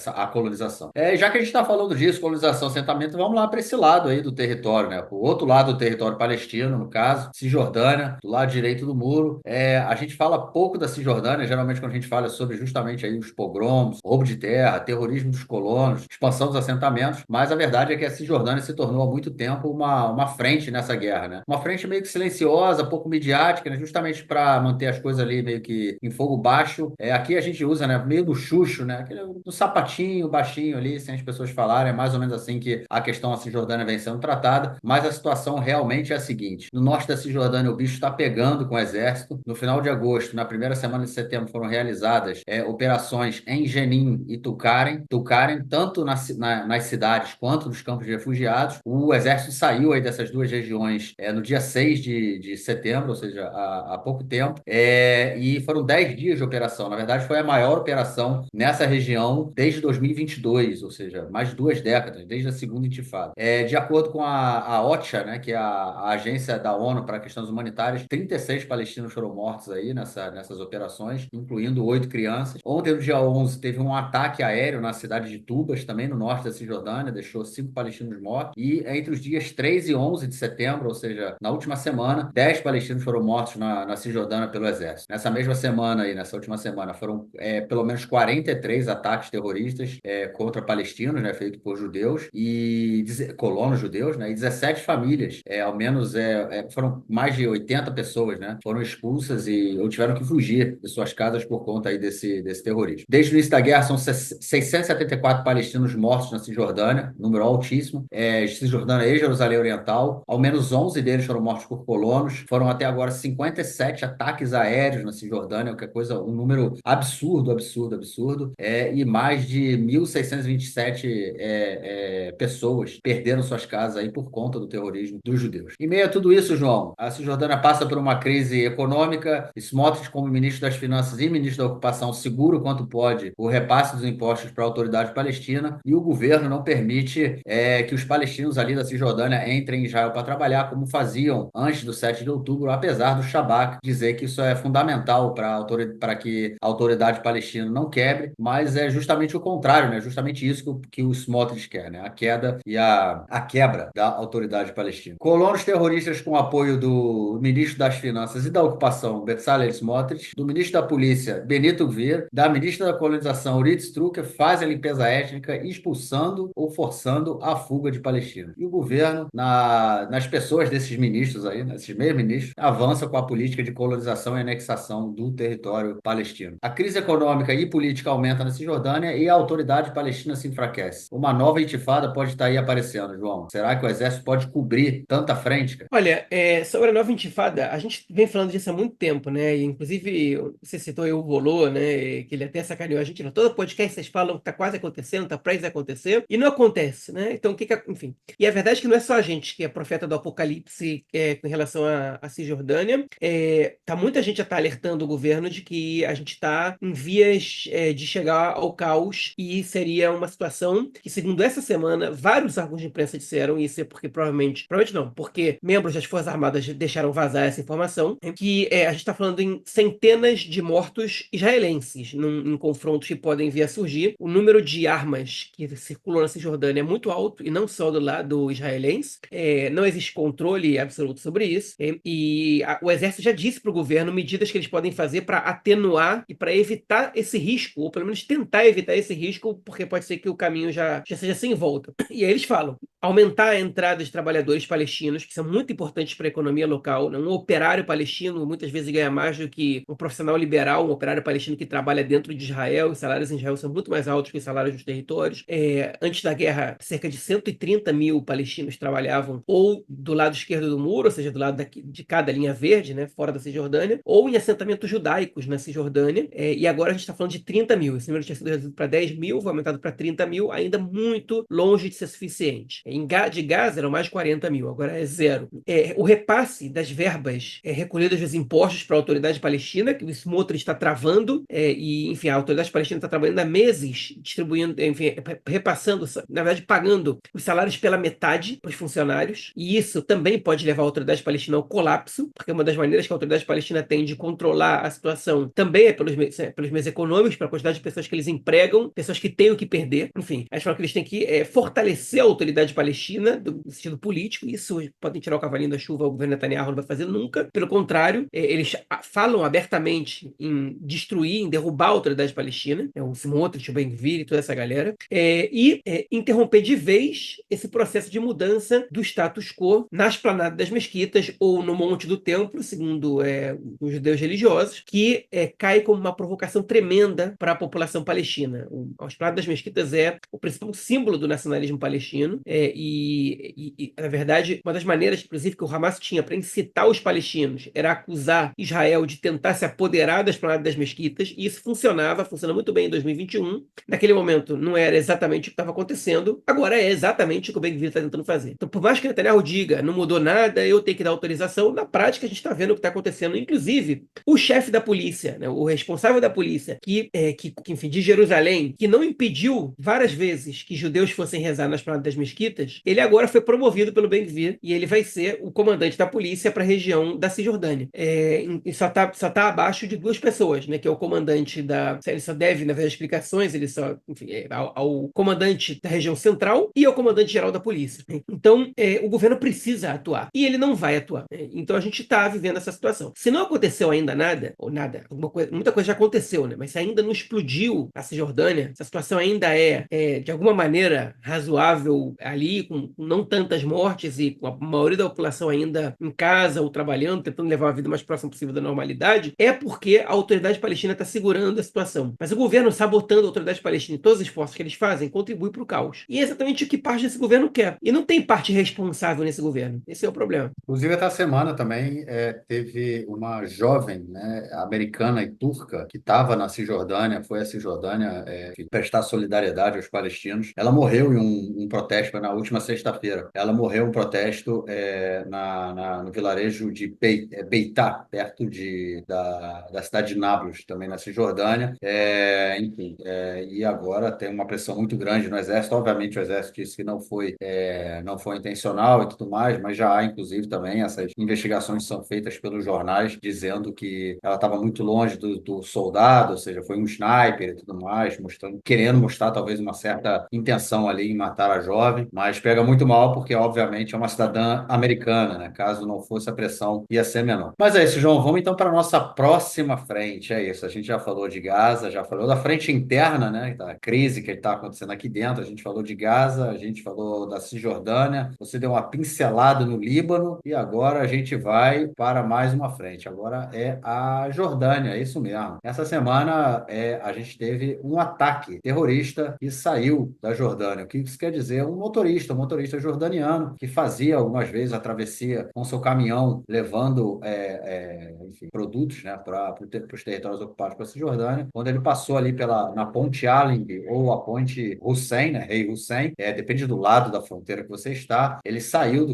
a colonização. Já que a gente está falando disso, colonização, assentamento, vamos lá para esse lado aí do território, né? O outro lado do território palestino, no caso, Cisjordânia, do lado direito do muro. A gente fala pouco da Cisjordânia, geralmente quando a gente fala sobre justamente aí os pogroms, roubo de terra, terrorismo dos colonos, expansão dos assentamentos, mas a verdade é que a Cisjordânia se tornou há muito tempo uma frente nessa guerra, né? Uma frente meio que silenciosa, pouco midiática, né? Justamente para manter as coisas ali meio que em fogo baixo. Aqui a gente usa, né, meio no chucho, né? No sapatinho, baixinho ali, sem as pessoas falarem, é mais ou menos assim que a questão da Cisjordânia vem sendo tratada, mas a situação realmente é a seguinte: no norte da Cisjordânia o bicho está pegando com o exército. No final de agosto, na primeira semana de setembro, foram realizadas operações em Jenin e Tulkarem, tanto nas cidades quanto nos campos de refugiados. O exército saiu aí dessas duas regiões no dia 6 de setembro, ou seja, há pouco tempo, e foram 10 dias de operação. Na verdade, foi a maior operação nessa região desde 2022, ou seja, mais de 2 décadas, desde a segunda intifada. De acordo com a OCHA, né, que é a agência da ONU para questões humanitárias, 36 palestinos foram mortos aí nessas operações, incluindo 8 crianças. Ontem, no dia 11, teve um ataque aéreo na cidade de Tubas, também no norte da Cisjordânia, deixou 5 palestinos mortos. E entre os dias 3 e 11 de setembro, ou seja, na última semana, 10 palestinos foram mortos na Cisjordânia pelo exército. Nessa mesma semana aí, nessa última semana, foram pelo menos 43 ataques terroristas contra palestinos, né, feitos por judeus e colonos judeus, né, e 17 famílias, ao menos foram mais de 80 pessoas, né, foram expulsas ou tiveram que fugir de suas casas por conta aí desse terrorismo. Desde o início da guerra, são 674 palestinos mortos na Cisjordânia, número altíssimo. Cisjordânia e Jerusalém Oriental, ao menos 11 deles foram mortos por colonos. Foram até agora 57 ataques aéreos na Cisjordânia, o que é um número absurdo, absurdo, absurdo. E mais de 1.627 pessoas perderam suas casas aí por conta do terrorismo dos judeus. Em meio a tudo isso, João, a Cisjordânia passa por uma crise econômica. Smotrich, como ministro das Finanças e ministro da Ocupação, segura o quanto pode o repasse dos impostos para a autoridade palestina, e o governo não permite que os palestinos ali da Cisjordânia entrem em Israel para trabalhar, como faziam antes do 7 de outubro, apesar do Shabak dizer que isso é fundamental para que a autoridade palestina não quebre, mas é justamente o contrário, né? Justamente isso que o Smotrich quer, né? A queda e a quebra da autoridade palestina. Colonos terroristas com apoio do ministro das Finanças e da Ocupação, Bezalel Smotrich, do ministro da Polícia, Benito Gvir, da ministra da Colonização, Uritz Truk, fazem a limpeza étnica, expulsando ou forçando a fuga de palestinos. E o governo, nas pessoas desses ministros aí, esses mesmos ministros, avança com a política de colonização e anexação do território palestino. A crise econômica e política aumenta na Cisjordânia e a autoridade palestina se enfraquece. Uma nova intifada pode estar aí aparecendo, João. Será que o exército pode cobrir tanta frente, cara? Olha, sobre a nova intifada, a gente vem falando disso há muito tempo, né? E, inclusive, você citou aí o Volô, né? Que ele até sacaneou a gente. Todo podcast vocês falam que tá quase acontecendo, tá prestes a acontecer, e não acontece, né? Então, enfim. E a verdade é que não é só a gente que é profeta do apocalipse com relação à Cisjordânia. Tá muita gente já tá alertando o governo de que a gente tá em vias de chegar ao caos, e seria uma situação que, segundo essa semana, vários órgãos de imprensa disseram isso, porque provavelmente não, porque membros das Forças Armadas deixaram vazar essa informação, que a gente está falando em centenas de mortos israelenses em confrontos que podem vir a surgir. O número de armas que circulam na Cisjordânia é muito alto, e não só do lado israelense. Não existe controle absoluto sobre isso. O exército já disse para o governo medidas que eles podem fazer para atenuar e para evitar esse risco, ou pelo menos tentar evitar esse risco, porque pode ser que o caminho já seja sem volta. E aí eles falam: aumentar a entrada de trabalhadores palestinos, que são muito importantes para a economia local, né? Um operário palestino muitas vezes ganha mais do que um profissional liberal, um operário palestino que trabalha dentro de Israel. Os salários em Israel são muito mais altos que os salários dos territórios. Antes da guerra, cerca de 130 mil palestinos trabalhavam ou do lado esquerdo do muro, ou seja, do lado de cada linha verde, né, fora da Cisjordânia, ou em assentamentos judaicos na Cisjordânia. E agora a gente está falando de 30 mil. Esse número tinha sido reduzido para 10 mil, foi aumentado para 30 mil, ainda muito longe de ser suficiente. De Gaza eram mais de 40 mil, agora é zero. O repasse das verbas recolhidas dos impostos para a autoridade palestina, que o Smotrich está travando, e, enfim, a autoridade palestina está trabalhando há meses, distribuindo, enfim, repassando, na verdade, pagando os salários pela metade para os funcionários, e isso também pode levar a autoridade palestina ao colapso, porque uma das maneiras que a autoridade palestina tem de controlar a situação também é pelos meios econômicos, pela quantidade de pessoas que eles empregam, pessoas que têm o que perder. Enfim, eles falam que eles têm que fortalecer a autoridade palestina, no sentido político. Isso podem tirar o cavalinho da chuva, o governo Netanyahu não vai fazer nunca. Pelo contrário, eles falam abertamente em destruir, em derrubar a autoridade palestina, o Smotrich, o Ben-Gvir e toda essa galera, e interromper de vez esse processo de mudança do status quo na esplanada das mesquitas ou no Monte do Templo, segundo os judeus religiosos, que cai como uma provocação tremenda para a população palestina. A esplanada das mesquitas é o principal símbolo do nacionalismo palestino, na verdade, uma das maneiras, inclusive, que o Hamas tinha para incitar os palestinos era acusar Israel de tentar se apoderar da esplanada das mesquitas, e isso funciona muito bem em 2021. Naquele momento não era exatamente o que estava acontecendo, agora é exatamente o que o Ben-Gvir está tentando fazer. Então, por mais que Netanyahu diga, não mudou nada, eu tenho que dar autorização, na prática a gente está vendo o que está acontecendo. Inclusive, o chefe da polícia, né, o responsável da polícia, enfim, de Jerusalém, que não impediu várias vezes que judeus fossem rezar nas esplanada das mesquitas, ele agora foi promovido pelo Ben-Gvir e ele vai ser o comandante da polícia para a região da Cisjordânia. E só tá abaixo de duas pessoas, né, que é o comandante ele só deve, na verdade, explicações, ele só, enfim, ao comandante da região central e ao comandante geral da polícia. Então, o governo precisa atuar e ele não vai atuar. Então, a gente está vivendo essa situação. Se não aconteceu ainda nada, ou nada, muita coisa já aconteceu, né? Mas se ainda não explodiu a Cisjordânia, se a situação ainda de alguma maneira razoável ali, com não tantas mortes e com a maioria da população ainda em casa ou trabalhando, tentando levar uma vida mais próxima possível da normalidade, é porque a autoridade palestina está segurando a situação. Mas o governo, sabotando a autoridade palestina e todos os esforços que eles fazem, contribui para o caos. E é exatamente o que parte desse governo quer. E não tem parte responsável nesse governo. Esse é o problema. Inclusive, essa semana também teve uma jovem, né, americana e turca que estava na Cisjordânia, foi à Cisjordânia prestar solidariedade aos palestinos. Ela morreu em um protesto, foi na última sexta-feira. Ela morreu em um protesto no vilarejo de Beitá, perto da cidade de Nablus, também na Cisjordânia. Enfim, e agora tem uma pressão muito grande no Exército. Obviamente, o Exército disse que não foi intencional e tudo mais, mas já há, inclusive, também essas investigações são feitas pelos jornais dizendo que ela estava muito longe do soldado, ou seja, foi um sniper e tudo mais, querendo mostrar talvez uma certa intenção ali em matar a jovem, mas pega muito mal porque, obviamente, é uma cidadã americana, né? Caso não fosse, a pressão ia ser menor. Mas é isso, João. Vamos então para a nossa próxima frente. É isso. A gente já falou de Gaza, já falou da frente interna, né? Da crise que está acontecendo aqui dentro. A gente falou de Gaza, a gente falou da Cisjordânia. Você deu uma pincelada no Líbano e agora a gente vai para mais uma frente. Agora é a Jordânia, é isso mesmo. Essa semana a gente teve um ataque terrorista que saiu da Jordânia. O que isso quer dizer? Um motorista jordaniano que fazia algumas vezes a travessia com seu caminhão levando enfim, produtos, né, para os territórios ocupados pela Cisjordânia. Quando ele passou ali na ponte Alling ou a ponte Hussein, né, Rei Hussein, depende do lado da fronteira que você está, ele saiu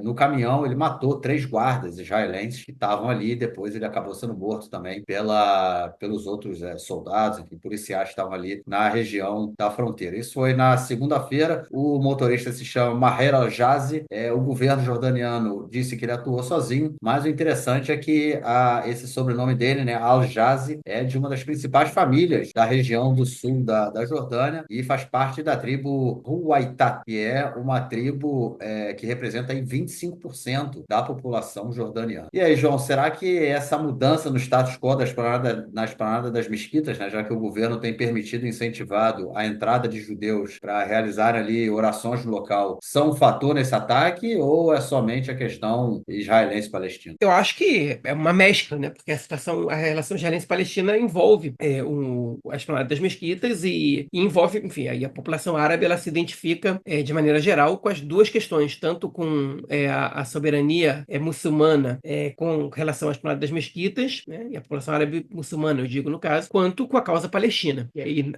no caminhão, ele matou 3 guardas israelenses que estavam ali, depois ele acabou sendo morto também pelos outros soldados, enfim, policiais que estavam ali na região da fronteira. Isso foi na segunda-feira. O motorista se chama Maher Al-Jazi. O governo jordaniano disse que ele atuou sozinho, mas o interessante é que esse sobrenome dele, né, Al-Jazi, é de uma das principais famílias da região do sul da Jordânia e faz parte da tribo Huwaitat, que é uma tribo que representa aí 25% da população jordaniana. E aí, João, será que essa mudança no status quo na esplanada das mesquitas, né, já que o governo tem permitido e incentivado a entrada de judeus para realizar ali orações no local, são um fator nesse ataque ou é somente a questão israelense-palestina? Eu acho que é uma mescla, né? Porque a relação israelense-palestina envolve a esplanada das mesquitas e envolve, enfim, aí a população árabe ela se identifica de maneira geral com as duas questões, tanto com a soberania muçulmana com relação à esplanada das mesquitas, né? E a população árabe muçulmana, eu digo no caso, quanto com a causa palestina. E aí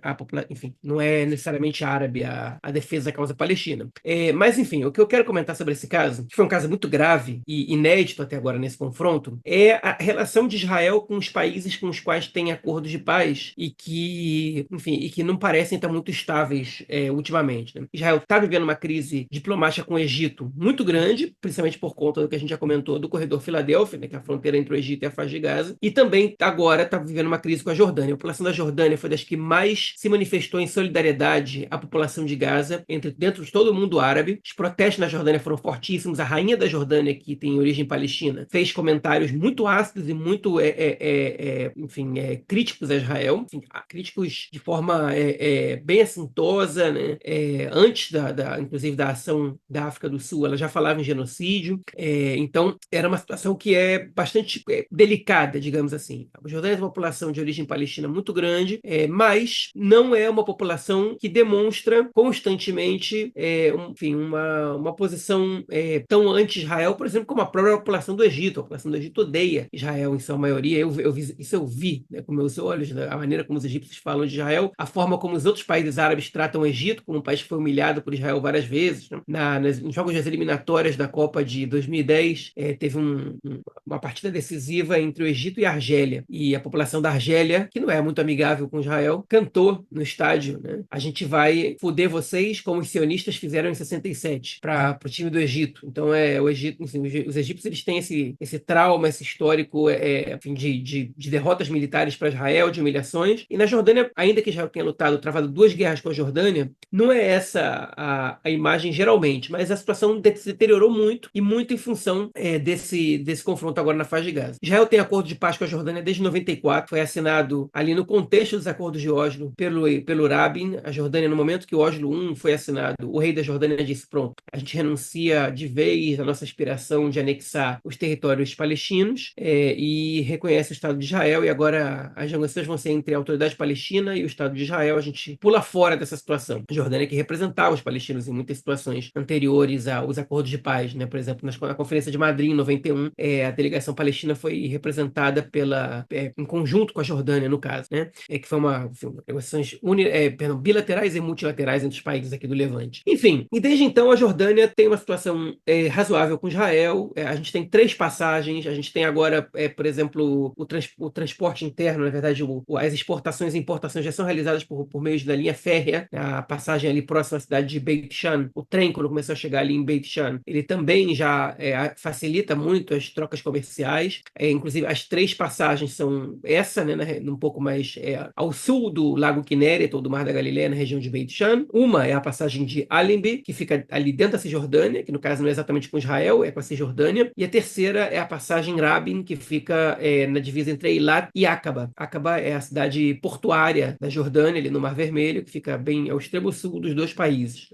enfim, não é necessariamente árabe a defesa da causa palestina, Palestina. Mas, enfim, o que eu quero comentar sobre esse caso, que foi um caso muito grave e inédito até agora nesse confronto, é a relação de Israel com os países com os quais tem acordos de paz e que, enfim, e que não parecem estar muito estáveis ultimamente, né? Israel está vivendo uma crise diplomática com o Egito muito grande, principalmente por conta do que a gente já comentou do corredor Filadélfia, né, que é a fronteira entre o Egito e a faixa de Gaza, e também agora está vivendo uma crise com a Jordânia. A população da Jordânia foi das que mais se manifestou em solidariedade à população de Gaza, dentro de todo o mundo árabe. Os protestos na Jordânia foram fortíssimos. A rainha da Jordânia, que tem origem palestina, fez comentários muito ácidos e muito, enfim, críticos a Israel, enfim, críticos de forma bem assintosa, né? Antes inclusive da ação da África do Sul, ela já falava em genocídio. Então, era uma situação que é bastante delicada, digamos assim. A Jordânia tem uma população de origem palestina muito grande, mas não é uma população que demonstra constantemente enfim, uma posição tão anti-Israel, por exemplo, como a própria população do Egito. A população do Egito odeia Israel em sua maioria. Isso eu vi, né, com meus olhos, né, a maneira como os egípcios falam de Israel, a forma como os outros países árabes tratam o Egito, como um país que foi humilhado por Israel várias vezes, né? Nos jogos das eliminatórias da Copa de 2010, teve uma partida decisiva entre o Egito e a Argélia. E a população da Argélia, que não é muito amigável com Israel, cantou no estádio, né? A gente vai foder vocês como os sionistas fizeram em 67 para o time do Egito. Então, o Egito, assim, os egípcios eles têm esse trauma, esse histórico enfim, de derrotas militares para Israel, de humilhações. E na Jordânia, ainda que Israel tenha travado 2 guerras com a Jordânia, não é essa a imagem geralmente, mas a situação se deteriorou muito e muito em função desse confronto agora na faixa de Gaza. Israel tem acordo de paz com a Jordânia desde 94, foi assinado ali no contexto dos acordos de Oslo pelo Rabin. A Jordânia, no momento que o Oslo I foi assinado, o rei da Jordânia disse: pronto, a gente renuncia de vez à nossa aspiração de anexar os territórios palestinos e reconhece o Estado de Israel, e agora as negociações vão ser entre a autoridade palestina e o Estado de Israel. A gente pula fora dessa situação. A Jordânia que representava os palestinos em muitas situações anteriores aos acordos de paz, né? Por exemplo, na Conferência de Madrid, em 91, a delegação palestina foi representada em conjunto com a Jordânia, no caso, né? Que foi negociações bilaterais e multilaterais entre os países aqui do Levante. Enfim, e desde então a Jordânia tem uma situação razoável com Israel. A gente tem 3 passagens, a gente tem agora, por exemplo, o transporte interno, na verdade, as exportações e importações já são realizadas por meio da linha férrea, a passagem ali próxima à cidade de Beit Shan. O trem, quando começou a chegar ali em Beit Shan, ele também já facilita muito as trocas comerciais. Inclusive, as 3 passagens são essa, né, um pouco mais ao sul do Lago Kinneret, ou do Mar da Galileia, na região de Beit Shan. Uma é a passagem de Allenby, que fica ali dentro da Cisjordânia, que no caso não é exatamente com Israel, é com a Cisjordânia. E a terceira é a passagem Rabin, que fica na divisa entre Eilat e Aqaba. Aqaba é a cidade portuária da Jordânia, ali no Mar Vermelho, que fica bem ao extremo sul dos 2 países.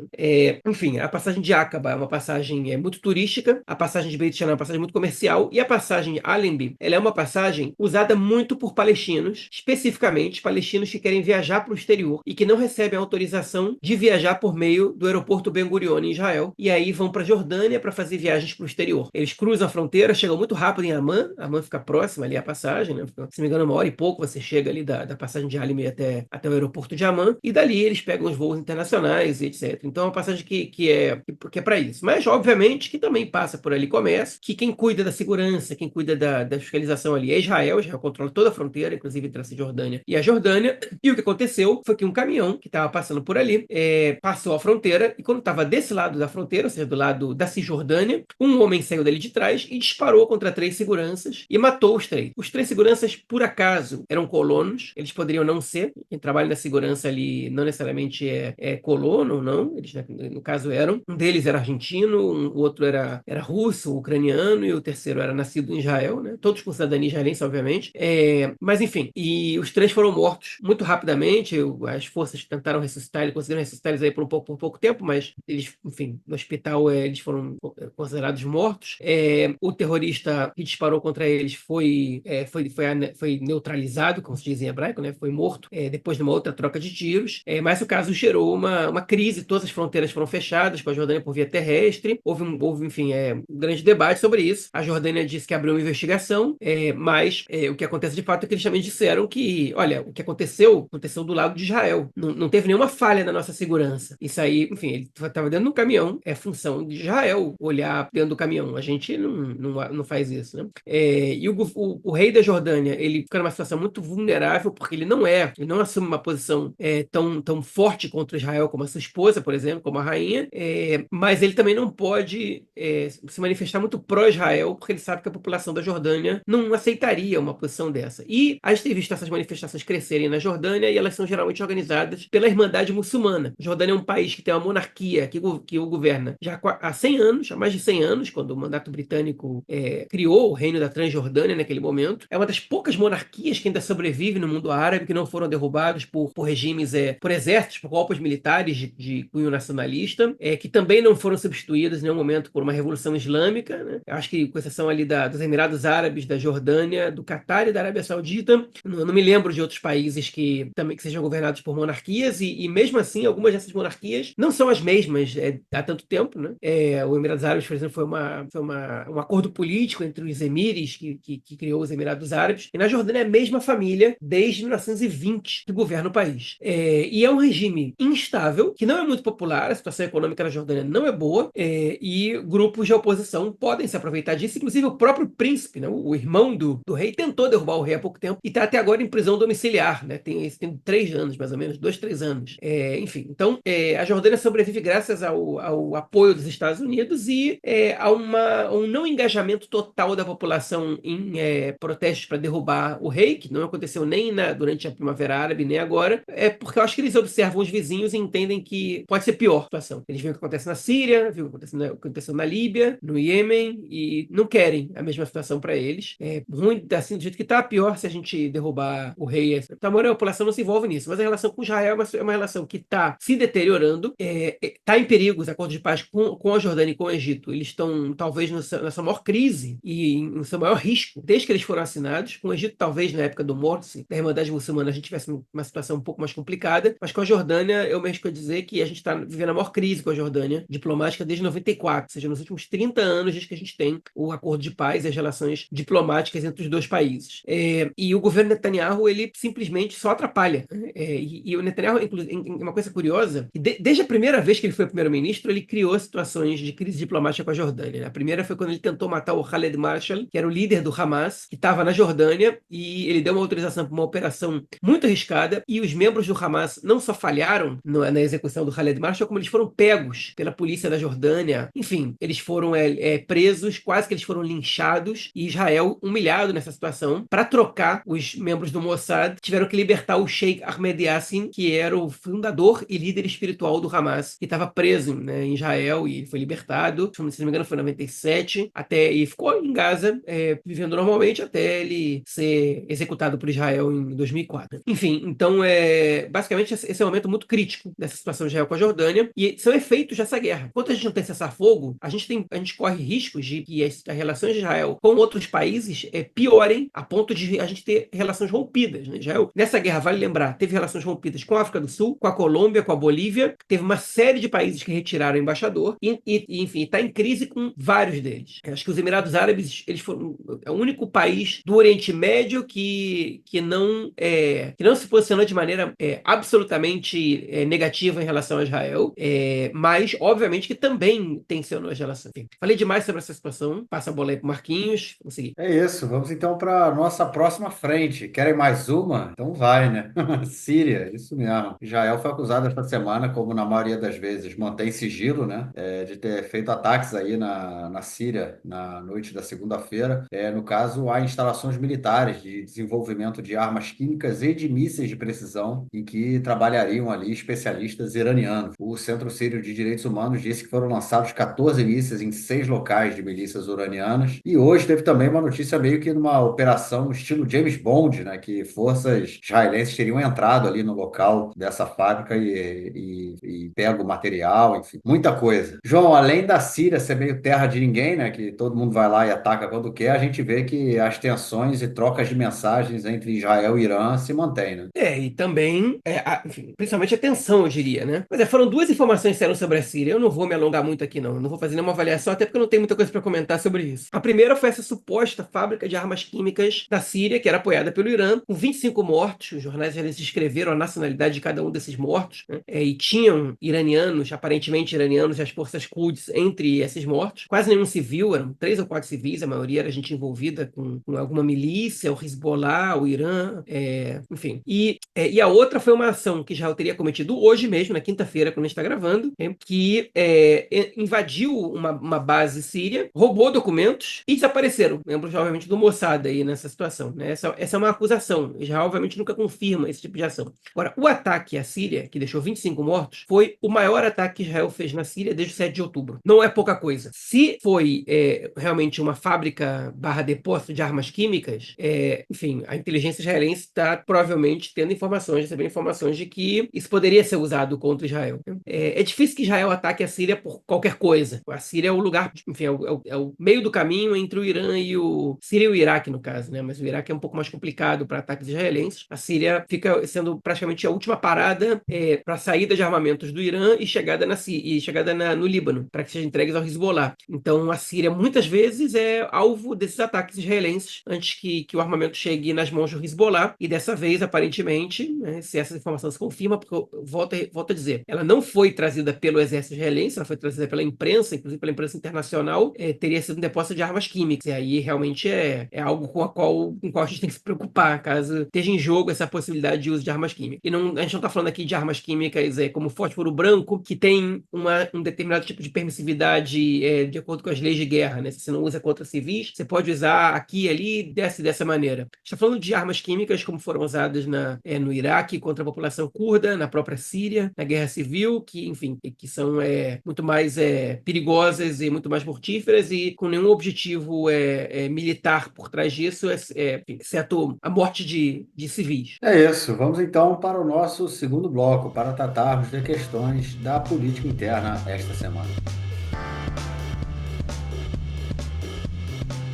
Enfim, a passagem de Aqaba é uma passagem muito turística, a passagem de Beit Shan é uma passagem muito comercial, e a passagem de Allenby, ela é uma passagem usada muito por palestinos, especificamente palestinos que querem viajar para o exterior e que não recebem autorização de viajar por meio do aeroporto Ben Gurion em Israel, e aí vão para a Jordânia para fazer viagens para o exterior. Eles cruzam a fronteira, chegam muito rápido em Amman. Amman fica próxima ali à passagem, né? Se não me engano, 1 hora e pouco você chega ali da passagem de Allenby até o aeroporto de Amman, e dali eles pegam os voos internacionais e etc. Então é uma passagem que é para isso. Mas, obviamente, que também passa por ali comércio, que quem cuida da segurança, quem cuida da fiscalização ali é Israel. Israel controla toda a fronteira, inclusive entre a Cisjordânia e a Jordânia. E o que aconteceu foi que um caminhão que estava passando por ali passou a fronteira, e quando estava desse lado da fronteira, ou seja, do lado da Cisjordânia, um homem saiu dali de trás e disparou contra 3 seguranças e matou os 3. Os 3 seguranças, por acaso, eram colonos. Eles poderiam não ser. Quem trabalha na segurança ali não necessariamente é colono, não. Eles, no caso, eram. Um deles era argentino, o outro era russo, ucraniano, e o terceiro era nascido em Israel, né? Todos com cidadania israelense, obviamente. Mas, enfim, e os 3 foram mortos muito rapidamente. As forças tentaram ressuscitar eles, conseguiram ressuscitar eles aí por pouco tempo, mas eles, enfim, no hospital eles foram considerados mortos. O terrorista que disparou contra eles foi neutralizado, como se diz em hebraico, né? Foi morto depois de uma outra troca de tiros. Mas o caso gerou uma crise. Todas as fronteiras foram fechadas com a Jordânia por via terrestre. Houve enfim, um grande debate sobre isso. A Jordânia disse que abriu uma investigação, mas o que acontece de fato é que eles também disseram que, olha, o que aconteceu do lado de Israel. Não teve nenhuma falha na nossa segurança. Isso aí enfim, ele estava dentro de um caminhão, é função de Israel olhar dentro do caminhão. A gente não faz isso, né? E o rei da Jordânia, ele fica numa situação muito vulnerável, porque ele não assume uma posição tão forte contra Israel como a sua esposa, por exemplo, como a rainha, mas ele também não pode se manifestar muito pró-Israel, porque ele sabe que a população da Jordânia não aceitaria uma posição dessa. E a gente tem visto essas manifestações crescerem na Jordânia, e elas são geralmente organizadas pela Irmandade Muçulmana. A Jordânia é um país que tem uma monarquia que o governa já há 100 anos, há mais de 100 anos, quando o mandato britânico criou o reino da Transjordânia naquele momento. É uma das poucas monarquias que ainda sobrevive no mundo árabe, que não foram derrubados por regimes, por exércitos, por golpes militares de cunho nacionalista, que também não foram substituídas em nenhum momento por uma revolução islâmica, né? Eu acho que, com exceção ali dos Emirados Árabes, da Jordânia, do Catar e da Arábia Saudita, não me lembro de outros países que também que sejam governados por monarquias, e mesmo assim, algumas dessas monarquias não são as mesmas há tanto tempo, né? O Emirados Árabes, por exemplo, um acordo político entre os emires que criou os Emirados Árabes, e na Jordânia é a mesma família desde 1920 que governa o país. E é um regime instável, que não é muito popular, a situação econômica na Jordânia não é boa, e grupos de oposição podem se aproveitar disso, inclusive o próprio príncipe, né, o irmão do rei, tentou derrubar o rei há pouco tempo e está até agora em prisão domiciliar, né? Tem 3 anos, mais ou menos, 2, 3 anos. Enfim, então a Jordânia sobrevive graças ao apoio dos Estados Unidos e a um não engajamento total da população em protestos para derrubar o rei, que não aconteceu nem durante a Primavera Árabe, nem agora, porque eu acho que eles observam os vizinhos e entendem que pode ser pior a situação. Eles veem o que acontece na Síria, veem o que aconteceu na Líbia, no Iêmen, e não querem a mesma situação para eles. É ruim, assim, do jeito que está, pior se a gente derrubar o rei. A maioria da população não se envolve nisso, mas a relação com Israel é uma relação que está se deteriorando, está em perigo. Os acordos de paz com a Jordânia e com o Egito, eles estão talvez na sua maior crise e no seu maior risco desde que eles foram assinados. Com o Egito, talvez na época do Morsi, da Irmandade Muçulmana, a gente tivesse uma situação um pouco mais complicada, mas com a Jordânia, eu mesmo que dizer que a gente está vivendo a maior crise com a Jordânia diplomática desde 94, ou seja, nos últimos 30 anos desde que a gente tem o acordo de paz e as relações diplomáticas entre os dois países. E o governo Netanyahu, ele simplesmente só atrapalha. E o Netanyahu, inclusive, uma coisa curiosa, que desde a primeira vez que ele foi primeiro-ministro, ele criou situações de crise diplomática com a Jordânia. A primeira foi quando ele tentou matar o Khaled Marshall, que era o líder do Hamas, que estava na Jordânia, e ele deu uma autorização para uma operação muito arriscada, e os membros do Hamas não só falharam na execução do Khaled Marshall, como eles foram pegos pela polícia da Jordânia. Enfim, eles foram presos, quase que eles foram linchados, e Israel, humilhado nessa situação, para trocar os membros do Mossad, tiveram que libertar o Sheikh Ahmed Yassin, que era o fundador e líder espiritual do Hamas, que estava preso, né, em Israel, e ele foi libertado, se não me engano foi em 97, e ficou em Gaza, vivendo normalmente, até ele ser executado por Israel em 2004. Enfim, então basicamente esse é um momento muito crítico dessa situação de Israel com a Jordânia, e são efeitos dessa guerra. Enquanto a gente não tem cessar-fogo, a gente corre riscos de que as relações de Israel com outros países piorem a ponto de a gente ter relações rompidas, né? Israel, nessa guerra, vale lembrar, teve relações rompidas com a África do Sul, com a Colômbia, com a Bolívia, teve uma série de países que retiraram o embaixador enfim, está em crise com vários deles. Eu acho que os Emirados Árabes, eles foram o único país do Oriente Médio que não se posicionou de maneira absolutamente negativa em relação a Israel, mas obviamente que também tensionou as relações. Enfim, falei demais sobre essa situação, passa a bola aí para Marquinhos, vamos seguir. É isso, vamos então para a nossa próxima frente. Querem mais uma? Então vai, né? Síria, isso mesmo. Israel foi acusado esta semana, como na maioria das vezes, mantém sigilo, né? De ter feito ataques aí na Síria na noite da segunda-feira. No caso, há instalações militares de desenvolvimento de armas químicas e de mísseis de precisão, em que trabalhariam ali especialistas iranianos. O Centro Sírio de Direitos Humanos disse que foram lançados 14 mísseis em 6 locais de milícias uranianas. E hoje teve também uma notícia meio que numa operação estilo James Bond, né? Que forças israelenses teriam entrado ali no local dessa fábrica e pego o material, enfim, muita coisa. João, além da Síria ser meio terra de ninguém, né? Que todo mundo vai lá e ataca quando quer, a gente vê que as tensões e trocas de mensagens entre Israel e Irã se mantêm, né? E também, enfim, principalmente a tensão, eu diria, né? Mas foram 2 informações que saíram sobre a Síria. Eu não vou me alongar muito aqui, não. Eu não vou fazer nenhuma avaliação, até porque eu não tenho muita coisa para comentar sobre isso. A primeira foi essa suposta fábrica de armas químicas da Síria, que era apoiada pelo Irã, com 25 mortos. Os jornais já escreveram a nacionalidade de cada um desses mortos, né? E tinham iranianos, aparentemente iranianos, e as forças Quds entre esses mortos. Quase nenhum civil, eram 3 ou 4 civis, a maioria era gente envolvida com alguma milícia, o Hezbollah, o Irã, enfim. E a outra foi uma ação que Israel teria cometido hoje mesmo, na quinta-feira, quando a gente está gravando, que invadiu uma base síria, roubou documentos e desapareceram. Membros, obviamente, do Mossad aí nessa situação, né? Essa é uma acusação. Israel, obviamente, nunca confirma esse tipo de ação. Agora, o ataque à Síria, que deixou 25 mortos, foi o maior ataque que Israel fez na Síria desde o 7 de outubro. Não é pouca coisa. Se foi realmente uma fábrica barra depósito de armas químicas, enfim, a inteligência israelense está provavelmente tendo informações, recebendo informações de que isso poderia ser usado contra Israel. É difícil que Israel ataque a Síria por qualquer coisa. A Síria é o lugar, enfim, é o meio do caminho entre o Irã e o Síria e o Iraque, no caso, né? Mas o Iraque é um pouco mais complicado para ataques israelenses. A Síria fica sendo praticamente a última parada para a saída de armamentos do Irã e chegada no Líbano, para que sejam entregues ao Hezbollah. Então, a Síria muitas vezes é alvo desses ataques israelenses antes que o armamento chegue nas mãos do Hezbollah. E dessa vez, aparentemente, né, se essa informação se confirma, porque eu volto a dizer, ela não foi trazida pelo exército israelense, ela foi trazida pela imprensa, inclusive pela imprensa internacional, teria sido um depósito de armas químicas. E aí realmente é algo com qual a gente tem que se preocupar, caso esteja em jogo essa possibilidade de uso de armas químicas. E não, a gente não está falando aqui de armas químicas como fósforo branco, que tem um determinado tipo de permissividade de acordo com as leis de guerra, né? Se você não usa contra civis, você pode usar aqui e ali dessa maneira. A gente está falando de armas químicas como foram usadas no Iraque contra a população curda, na própria Síria, na Guerra Civil, que, enfim, que são muito mais perigosas e muito mais mortíferas e com nenhum objetivo militar por trás disso, exceto a morte de civis. É isso. Vamos então para o nosso segundo bloco, para tratarmos de questões da política interna esta semana.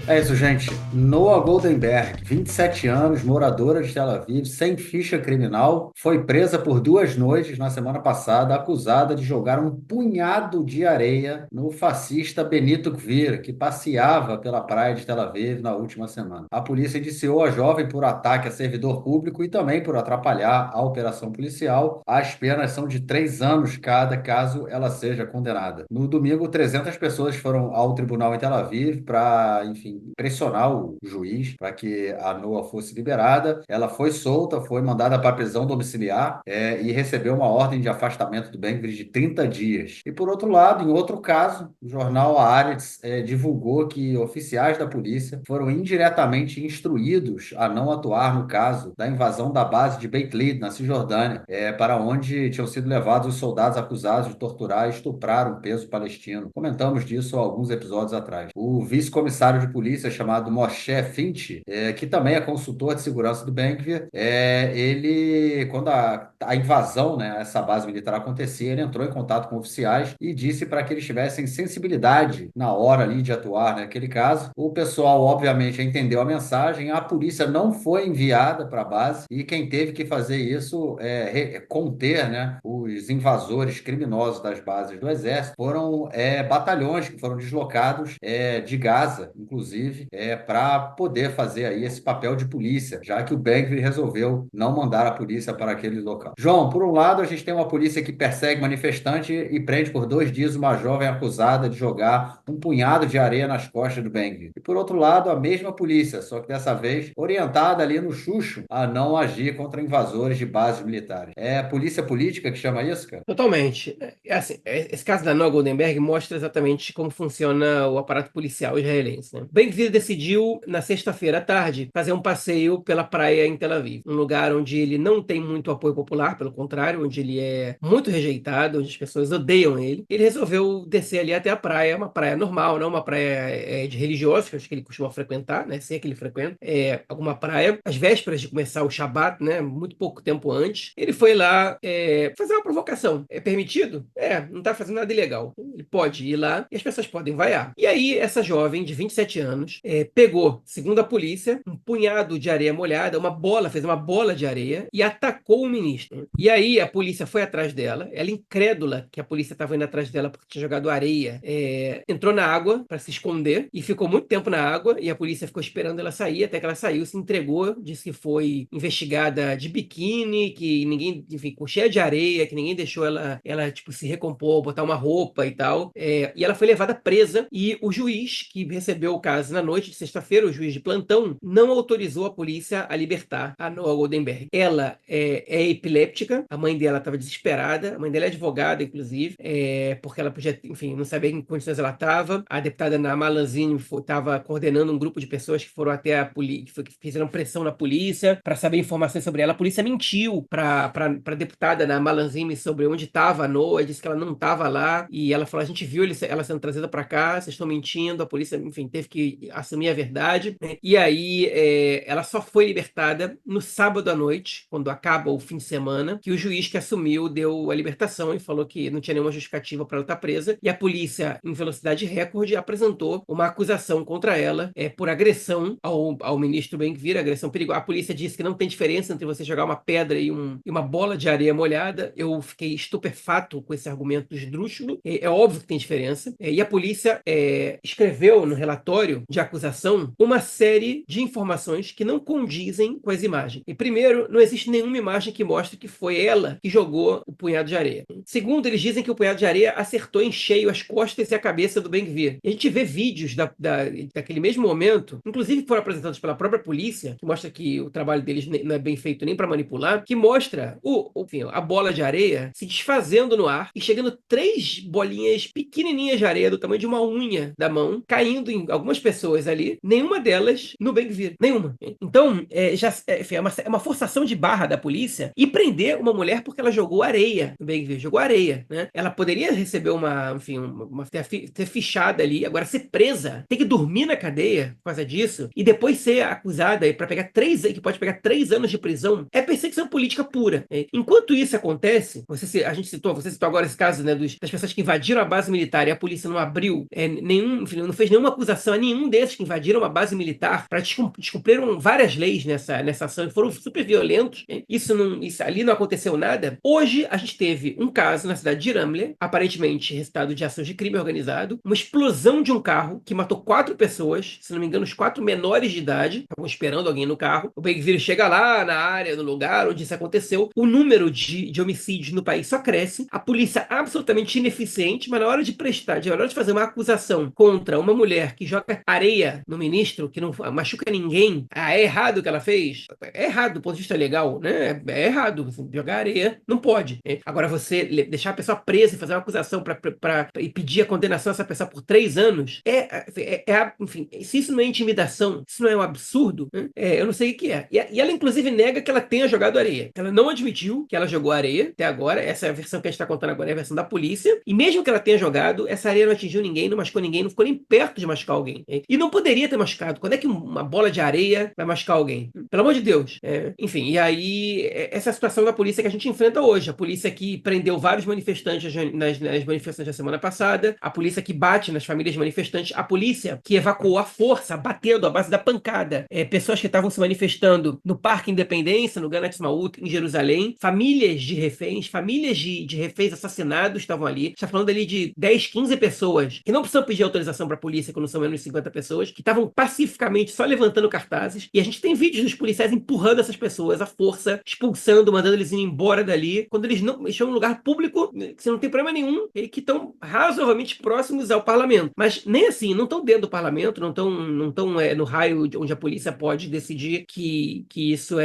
É isso, gente. Noah Goldenberg, 27 anos, moradora de Tel Aviv, sem ficha criminal, foi presa por 2 noites na semana passada, acusada de jogar um punhado de areia no fascista Benito Gvir, que passeava pela praia de Tel Aviv na última semana. A polícia indiciou a jovem por ataque a servidor público e também por atrapalhar a operação policial. As penas são de 3 anos cada, caso ela seja condenada. No domingo, 300 pessoas foram ao tribunal em Tel Aviv para, enfim, pressionar o juiz para que a Noa fosse liberada. Ela foi solta, foi mandada para prisão domiciliar e recebeu uma ordem de afastamento do Ben-Gvir de 30 dias. E por outro lado, em outro caso, o jornal Haaretz divulgou que oficiais da polícia foram indiretamente instruídos a não atuar no caso da invasão da base de Beit Lid, na Cisjordânia, para onde tinham sido levados os soldados acusados de torturar e estuprar um preso palestino. Comentamos disso há alguns episódios atrás. O vice-comissário de polícia, chamado Moshe Finch, que também é consultor de segurança do Ben-Gvir, ele, quando a invasão, né, essa base militar acontecia, ele entrou em contato com oficiais e disse para que eles tivessem sensibilidade na hora ali de atuar naquele caso. O pessoal, obviamente, entendeu a mensagem, a polícia não foi enviada para a base e quem teve que fazer isso conter, né, os invasores criminosos das bases do exército foram batalhões que foram deslocados de Gaza, inclusive, para poder fazer aí esse papel de polícia, já que o Ben-Gvir resolveu não mandar a polícia para aquele local. João, por um lado, a gente tem uma polícia que persegue manifestante e prende por 2 dias uma jovem acusada de jogar um punhado de areia nas costas do Ben-Gvir. E por outro lado, a mesma polícia, só que dessa vez orientada ali no chucho a não agir contra invasores de bases militares. É polícia política que chama isso, cara? Totalmente. Assim, esse caso da Noah Goldenberg mostra exatamente como funciona o aparato policial israelense, né? Ben-Gvir decidiu, na sexta-feira à tarde, fazer um passeio pela praia em Tel Aviv, um lugar onde ele não tem muito apoio popular, pelo contrário, onde ele é muito rejeitado, onde as pessoas odeiam ele. Ele resolveu descer ali até a praia, uma praia normal, não uma praia de religiosos, que eu acho que ele costuma frequentar, né? Se é que ele frequenta, alguma praia, às vésperas de começar o Shabat, né? Muito pouco tempo antes. Ele foi lá fazer uma provocação. É permitido? Não tá fazendo nada ilegal. Ele pode ir lá e as pessoas podem vaiar. E aí, essa jovem de 27 anos pegou, segundo a polícia, um punhado de areia molhada, fez uma bola de areia e atacou o ministro. E aí, a polícia foi atrás dela, ela incrédula que a polícia estava indo atrás dela porque tinha jogado areia, entrou na água para se esconder e ficou muito tempo na água e a polícia ficou esperando ela sair, até que ela saiu, se entregou, disse que foi investigada de biquíni, que ninguém, enfim, com cheia de areia, que que ninguém deixou ela tipo, se recompor, botar uma roupa e tal. E ela foi levada presa, e o juiz que recebeu o caso na noite de sexta-feira, o juiz de plantão, não autorizou a polícia a libertar a Noah Goldenberg. Ela é epiléptica, a mãe dela estava desesperada, a mãe dela é advogada, inclusive, porque ela podia, enfim, não sabia em que condições ela estava. A deputada Naama Lanzini estava coordenando um grupo de pessoas que foram até a polícia, que fizeram pressão na polícia para saber informações sobre ela. A polícia mentiu para a deputada Naama Lanzini sobre onde estava a Noah, disse que ela não estava lá, e ela falou: a gente viu ela sendo trazida para cá, vocês estão mentindo. A polícia, enfim, teve que assumir a verdade, né? E aí ela só foi libertada no sábado à noite, quando acaba o fim de semana, que o juiz que assumiu deu a libertação e falou que não tinha nenhuma justificativa para ela estar presa, e a polícia, em velocidade recorde, apresentou uma acusação contra ela por agressão ao ministro Ben-Gvir, agressão perigosa. A polícia disse que não tem diferença entre você jogar uma pedra e uma bola de areia molhada. Eu fiquei estupefato com esse argumento esdrúxulo. É óbvio que tem diferença. E a polícia escreveu no relatório de acusação uma série de informações que não condizem com as imagens. E primeiro, não existe nenhuma imagem que mostre que foi ela que jogou o punhado de areia. Segundo, eles dizem que o punhado de areia acertou em cheio as costas e a cabeça do Ben-Gvir. E a gente vê vídeos daquele mesmo momento, inclusive que foram apresentados pela própria polícia, que mostra que o trabalho deles não é bem feito nem para manipular, que mostra enfim, a bola de areia se desfazendo no ar e chegando 3 bolinhas pequenininhas de areia do tamanho de uma unha da mão, caindo em algumas pessoas ali, nenhuma delas no Ben-Gvir. Nenhuma. Então, enfim, é uma forçação de barra da polícia e prender uma mulher porque ela jogou areia no Ben-Gvir, jogou areia, né? Ela poderia receber ter fichada ali, agora ser presa, ter que dormir na cadeia por causa disso, e depois ser acusada para pegar que pode pegar 3 anos de prisão, é perseguição política pura. Enquanto isso acontece, você citou agora esse caso, né, das pessoas que invadiram a base militar e a polícia não abriu enfim, não fez nenhuma acusação a nenhum desses que invadiram a base militar, para descumpriram várias leis nessa ação e foram super violentos. Isso ali não aconteceu nada. Hoje a gente teve um caso na cidade de Ramle, aparentemente resultado de ações de crime organizado, uma explosão de um carro que matou 4 pessoas, se não me engano, os 4 menores de idade, estavam esperando alguém no carro. O Ben-Gvir chega lá na área, no lugar onde isso aconteceu. O número de homicídios no país só cresce. A polícia absolutamente ineficiente, mas na hora de fazer uma acusação contra uma mulher que joga areia no ministro, que não machuca ninguém, é errado o que ela fez? É errado do ponto de vista legal, né? É errado. Jogar areia não pode. Agora, você deixar a pessoa presa e fazer uma acusação e pedir a condenação dessa pessoa por 3 anos, enfim, se isso não é intimidação, se não é um absurdo, né? Eu não sei o que é. E ela, inclusive, nega que ela tenha jogado areia. Ela não admitiu que ela jogou areia até agora. Essa é a versão que a gente está contando agora, é a versão da polícia. E mesmo que ela tenha jogado, essa areia não atingiu ninguém, não machucou ninguém, não ficou nem perto de machucar alguém. E não poderia ter machucado. Quando é que uma bola de areia vai machucar alguém? Pelo amor de Deus. Enfim, e aí, essa é a situação da polícia que a gente enfrenta hoje. A polícia que prendeu vários manifestantes nas manifestações da semana passada, a polícia que bate nas famílias manifestantes, a polícia que evacuou à força, batendo à base da pancada, pessoas que estavam se manifestando no Parque Independência, no Ganat Maut, em Jerusalém, famílias de reféns, famílias de reféns assassinados estavam ali. Está falando ali de 10, 15 pessoas que não precisam pedir autorização para a polícia quando são menos de 50 pessoas, que estavam pacificamente só levantando cartazes, e a gente tem vídeos dos policiais empurrando essas pessoas à força, expulsando, mandando eles ir embora dali, quando eles estão em um lugar público, que você não tem problema nenhum, e que estão razoavelmente próximos ao parlamento. Mas nem assim, não estão dentro do parlamento, não estão no raio onde a polícia pode decidir que isso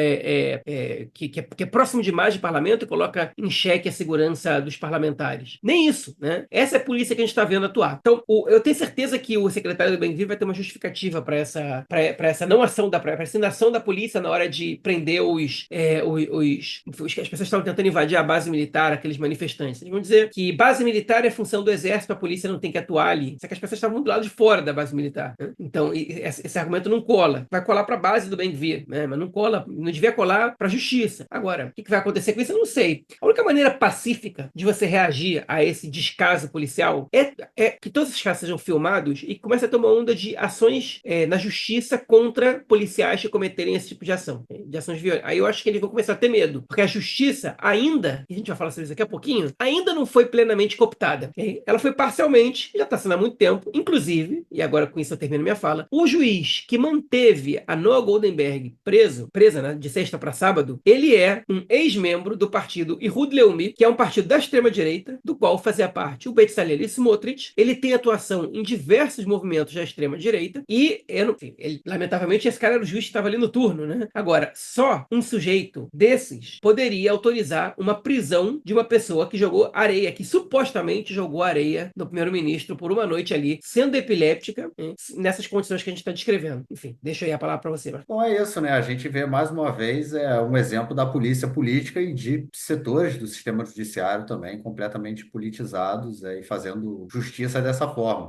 que é próximo demais de parlamento e coloca em xeque a segurança dos parlamentares. Nem isso, né? Essa é a polícia que a gente está vendo atuar. Então, eu tenho certeza que o secretário do Ben-Gvir vai ter uma justificativa para essa não ação para essa inação da polícia na hora de prender as pessoas que estavam tentando invadir a base militar, aqueles manifestantes. Eles vão dizer que base militar é função do exército, a polícia não tem que atuar ali. Só que as pessoas estavam do lado de fora da base militar, né? Então, esse argumento não cola. Vai colar para a base do Ben-Gvir, né? Mas não cola, não devia colar para a justiça. Agora, o que vai acontecer com isso, eu não sei. A única maneira pacífica de você reagir a esse descaso policial é que todos esses casos sejam filmados e que comece a ter uma onda de ações na justiça contra policiais que cometerem esse tipo de ação, de ações violentas. Aí eu acho que eles vão começar a ter medo, porque a justiça ainda, e a gente vai falar sobre isso daqui a pouquinho, ainda não foi plenamente cooptada. Okay? Ela foi parcialmente, já está sendo há muito tempo, inclusive, e agora com isso eu termino minha fala, o juiz que manteve a Noah Goldenberg presa, né, de sexta para sábado, ele é um ex-membro do partido Ihud Leumi, que é um partido da extrema-direita, do qual fazia parte o Bezalel Smotrich. Ele tem atuação em diversos movimentos da extrema-direita e, enfim, lamentavelmente, esse cara era o juiz que estava ali no turno, né? Agora, só um sujeito desses poderia autorizar uma prisão de uma pessoa que jogou areia, que supostamente jogou areia no primeiro-ministro por uma noite ali, sendo epiléptica, nessas condições que a gente está descrevendo. Enfim, deixa aí a palavra para você. Então é isso, né? A gente vê mais uma vez um exemplo da polícia política e de setores do sistema judiciário também completamente politizados e fazendo justiça dessa forma.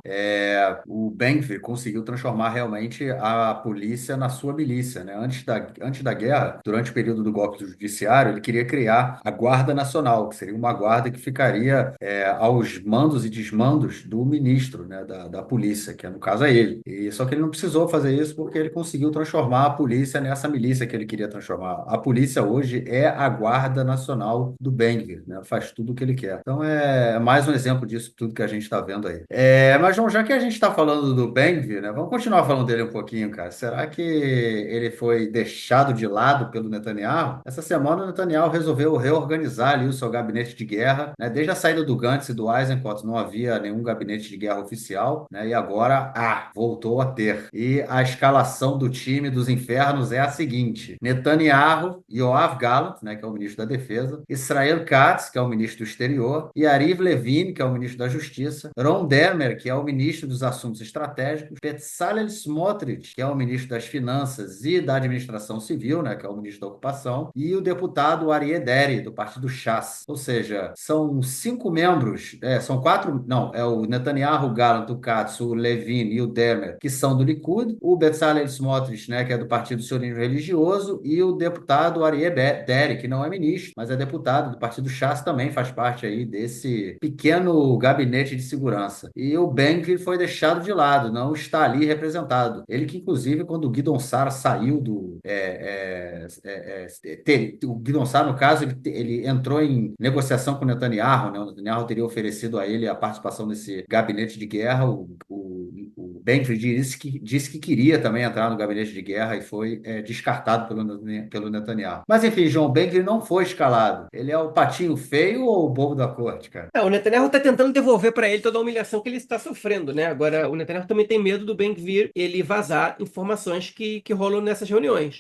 O Ben-Gvir conseguiu transformar realmente a polícia na sua milícia, né? Antes da guerra, durante o período do golpe do judiciário, ele queria criar a Guarda Nacional, que seria uma guarda que ficaria aos mandos e desmandos do ministro, né, da polícia, que no caso é ele. Só que ele não precisou fazer isso porque ele conseguiu transformar a polícia nessa milícia que ele queria transformar. A polícia hoje é a Guarda Nacional do Ben-Gvir, né? Faz tudo o que ele quer. Então é mais um exemplo disso tudo que a gente está vendo aí. Mas, João, já que a gente está falando do Ben-Gvir, né? Vamos continuar falando dele um pouquinho, cara. Será que ele foi deixado de lado pelo Netanyahu? Essa semana o Netanyahu resolveu reorganizar ali o seu gabinete de guerra, né? Desde a saída do Gantz e do Eisenkot não havia nenhum gabinete de guerra oficial, né? E agora, voltou a ter. E a escalação do time dos infernos é a seguinte: Netanyahu, Yoav Gallant, né, que é o ministro da Defesa, Israel Katz, que é o ministro do Exterior, Yariv Levin, que é o ministro da Justiça, Ron Dermer, que é o ministro dos Assuntos Estratégicos, Bezalel Smotrich, que é o ministro das Finanças e da Administração Civil, né, que é o ministro da Ocupação, e o deputado Aryeh Deri, do partido Shas. Ou seja, são 5 membros, são 4, não, é o Netanyahu, o Gallant, o Katz, o Levin e o Dermer, que são do Likud, o Bezalel Smotrich, né, que é do Partido Sionismo Religioso, e o deputado Aryeh Deri, que não é ministro, mas é deputado do Partido Shas, também faz parte aí desse pequeno gabinete de segurança. E o Ben-Gvir foi deixado de lado, não está ali representado. Ele que, inclusive, quando o Guidon Sar saiu o Guidon Sar, no caso, ele entrou em negociação com o Netanyahu, né? O Netanyahu teria oferecido a ele a participação nesse gabinete de guerra. O Ben-Gvir disse que queria também entrar no gabinete de guerra e foi descartado pelo Netanyahu. Mas enfim, João, Ben-Gvir não foi escalado. Ele é o patinho feio ou o bobo da corte, cara? O Netanyahu está tentando devolver para ele toda a humilhação que ele está sofrendo, né? Agora, o Netanyahu também tem medo do Ben-Gvir ele vazar informações que rolam nessas reuniões.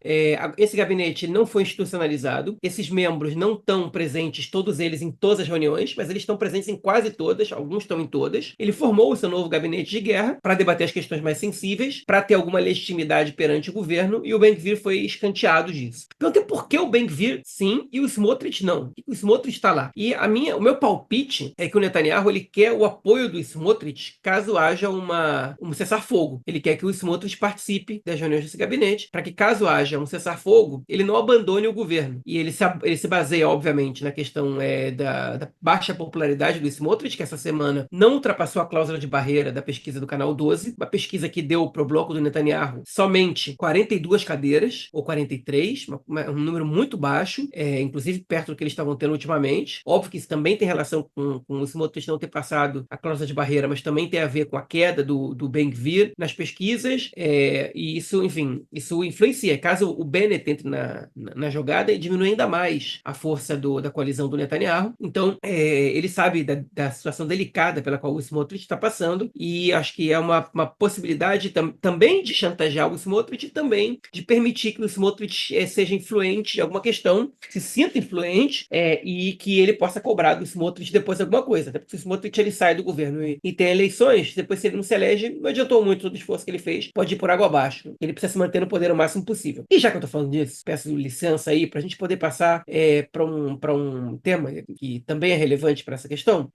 Esse gabinete não foi institucionalizado, esses membros não estão presentes, todos eles, em todas as reuniões, mas eles estão presentes em quase todas, alguns estão em todas. Ele formou o seu novo gabinete de guerra para debater as questões mais sensíveis, para ter alguma legitimidade perante o governo, e o Ben-Gvir foi escanteado disso. Perguntei por que o Ben-Gvir sim e o Smotrich não. Por que o Smotrich está lá? E o meu palpite é que o Netanyahu ele quer o apoio do Smotrich caso haja um cessar-fogo. Ele quer que o Smotrich participe das reuniões desse gabinete, para que caso haja um cessar-fogo, ele não abandone o governo. E ele se baseia, obviamente, na questão da baixa popularidade do Smotrich, que essa semana não ultrapassou a cláusula de barreira da pesquisa do Canal 12, uma pesquisa que deu para o bloco do Netanyahu somente 42 cadeiras, ou 43, um número muito baixo, inclusive perto do que eles estavam tendo ultimamente. Óbvio que isso também tem relação com o Smotrich não ter passado a cláusula de barreira, mas também tem a ver com a queda do Ben-Gvir nas pesquisas, e isso, enfim, isso influencia. Caso o Bennett entre na jogada, diminui ainda mais a força da coalizão do Netanyahu. Então, ele sabe da situação delicada pela qual o Smotrich está passando, e acho que é uma possibilidade também de chantagear o Smotrich e também de permitir que o Smotrich seja influente em alguma questão, se sinta influente, e que ele possa cobrar do Smotrich depois alguma coisa. Até porque se o Smotrich ele sai do governo e tem eleições, depois se ele não se elege, não adiantou muito todo o esforço que ele fez, pode ir por água abaixo. Ele precisa se manter no poder o máximo possível. E já que eu tô falando disso, peço licença aí para a gente poder passar para um tema que também é relevante para essa questão,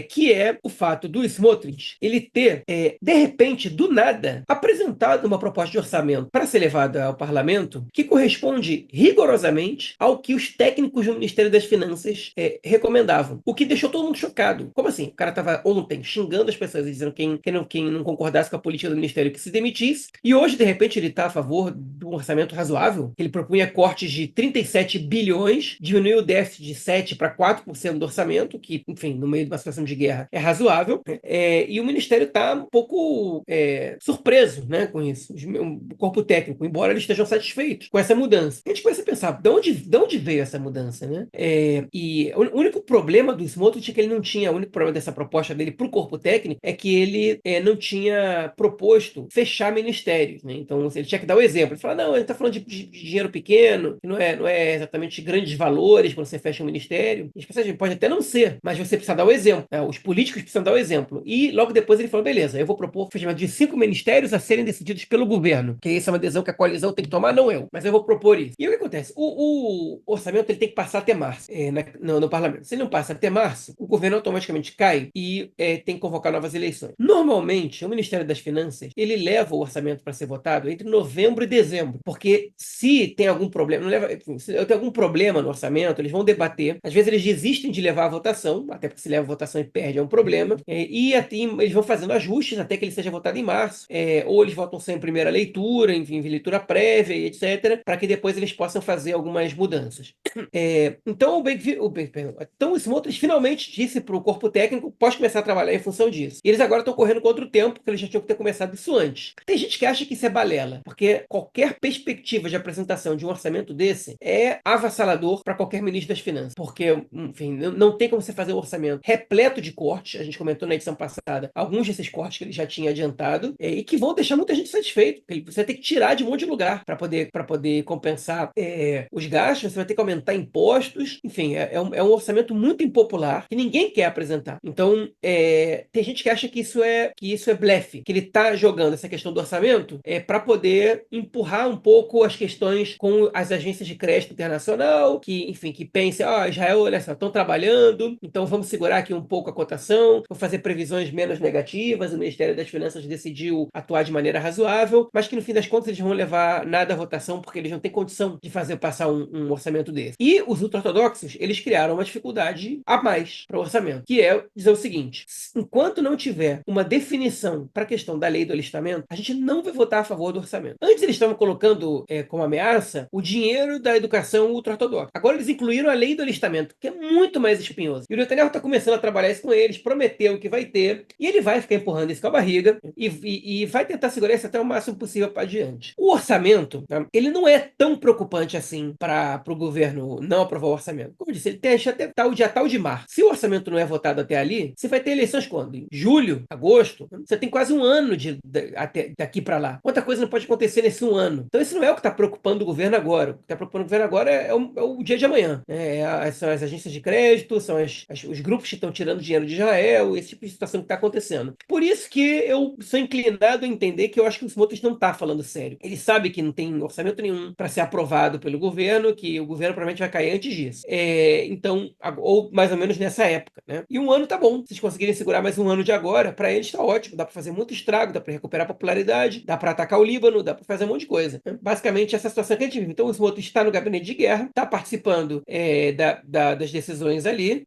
que é o fato do Smotrich ele ter, de repente, do nada, apresentado uma proposta de orçamento para ser levada ao parlamento que corresponde rigorosamente ao que os técnicos do Ministério das Finanças recomendavam. O que deixou todo mundo chocado. Como assim? O cara estava ontem xingando as pessoas e dizendo quem não concordasse com a política do Ministério que se demitisse, e hoje, de repente, ele está a favor de um orçamento razoável. Ele propunha cortes de 37 bilhões, diminuiu o déficit de 7% para 4% do orçamento, que, enfim, no meio de uma situação de guerra é razoável, e o Ministério está um pouco surpreso, né, com isso, o corpo técnico, embora eles estejam satisfeitos com essa mudança. A gente começa a pensar, de onde veio essa mudança, né? E o único problema do Smotrich é que ele não tinha, o único problema dessa proposta dele para o corpo técnico é que ele não tinha proposto fechar ministérios, né? Então ele tinha que dar o exemplo. Ele fala, não, ele está falando de dinheiro pequeno, que não é exatamente grandes valores quando você fecha um ministério. E as pessoas pode até não ser, mas você precisa dar o exemplo, né? Os políticos precisam dar o exemplo. E logo depois ele falou, beleza, eu vou propor o fechamento de 5 ministérios a serem decididos pelo governo, que essa é uma decisão que a coalizão tem que tomar, não eu, mas eu vou propor isso. E o que acontece? O orçamento ele tem que passar até março no parlamento. Se ele não passa até março, o governo automaticamente cai e tem que convocar novas eleições. Normalmente, o Ministério das Finanças ele leva o orçamento para ser votado entre novembro e dezembro, porque se tem algum problema, não leva, enfim, se tem algum problema no orçamento, eles vão debater. Às vezes eles desistem de levar a votação, até porque se leva a votação e perde é um problema, e eles vão fazendo ajustes até que ele seja votado em março, ou eles votam sem primeira leitura, enfim, leitura prévia e etc., para que depois eles possam fazer algumas mudanças. Então então o Smotrich finalmente disse para o corpo técnico, pode começar a trabalhar em função disso. E eles agora estão correndo contra o tempo, porque eles já tinham que ter começado isso antes. Tem gente que acha que isso é balela, porque qualquer perspectiva de apresentação de um orçamento desse é avassalador para qualquer ministro das Finanças, porque, enfim, não tem como você fazer um orçamento repleto de cortes. A gente comentou na edição passada alguns desses cortes que ele já tinha adiantado, e que vão deixar muita gente satisfeito, porque você vai ter que tirar de um monte de lugar para poder compensar os gastos, você vai ter que aumentar impostos, enfim, é um orçamento muito impopular que ninguém quer apresentar. Então, tem gente que acha que isso é blefe, que ele está jogando essa questão do orçamento para poder empurrar um pouco as questões com as agências de crédito internacional, que, enfim, que pensem, Israel, olha só, estão trabalhando, então vamos segurar aqui um pouco a cotação, vamos fazer previsões menos negativas, o Ministério das Finanças decidiu atuar de maneira razoável, mas que no fim das contas eles vão levar nada à votação porque eles não têm condição de fazer passar um orçamento desse. E os ultra-ortodoxos, eles criaram uma dificuldade a mais para o orçamento, que é dizer o seguinte: enquanto não tiver uma definição para a questão da lei do alistamento, a gente não vai votar a favor do orçamento. Antes eles estavam colocando como ameaça o dinheiro da educação ultra-ortodoxa. Agora eles incluíram a lei do alistamento, que é muito mais espinhoso. E o Netanyahu está começando a trabalhar isso com eles, prometeu que vai ter, e ele vai ficar empurrando isso com a barriga e vai tentar segurar isso até o máximo possível para adiante. O orçamento, né, ele não é tão preocupante assim para o governo não aprovar o orçamento. Como eu disse, ele deixa até dia tal de março. Se o orçamento não é votado até ali, você vai ter eleições quando? Em julho, agosto? Você tem quase um ano até daqui para lá. Quanta coisa não pode acontecer nesse um ano? Então isso não é o que está preocupando o governo agora. O que está preocupando o governo agora é o dia de amanhã. São as agências de crédito, são os grupos que estão tirando dinheiro de Israel, esse tipo de situação que está acontecendo. Por isso que eu sou inclinado a entender que eu acho que o Smotrich não está falando sério. Ele sabe que não tem orçamento nenhum para ser aprovado pelo governo, que o governo provavelmente vai cair antes disso. Então, ou mais ou menos nessa época, né? E um ano tá bom. Se vocês conseguirem segurar mais um ano de agora, para eles tá ótimo. Dá para fazer muito estrago, dá para recuperar popularidade, dá para atacar o Líbano, dá para fazer um monte de coisa, né? Basicamente, essa situação que a gente vive. Então, o Smotrich está no gabinete de guerra, está participando das decisões ali,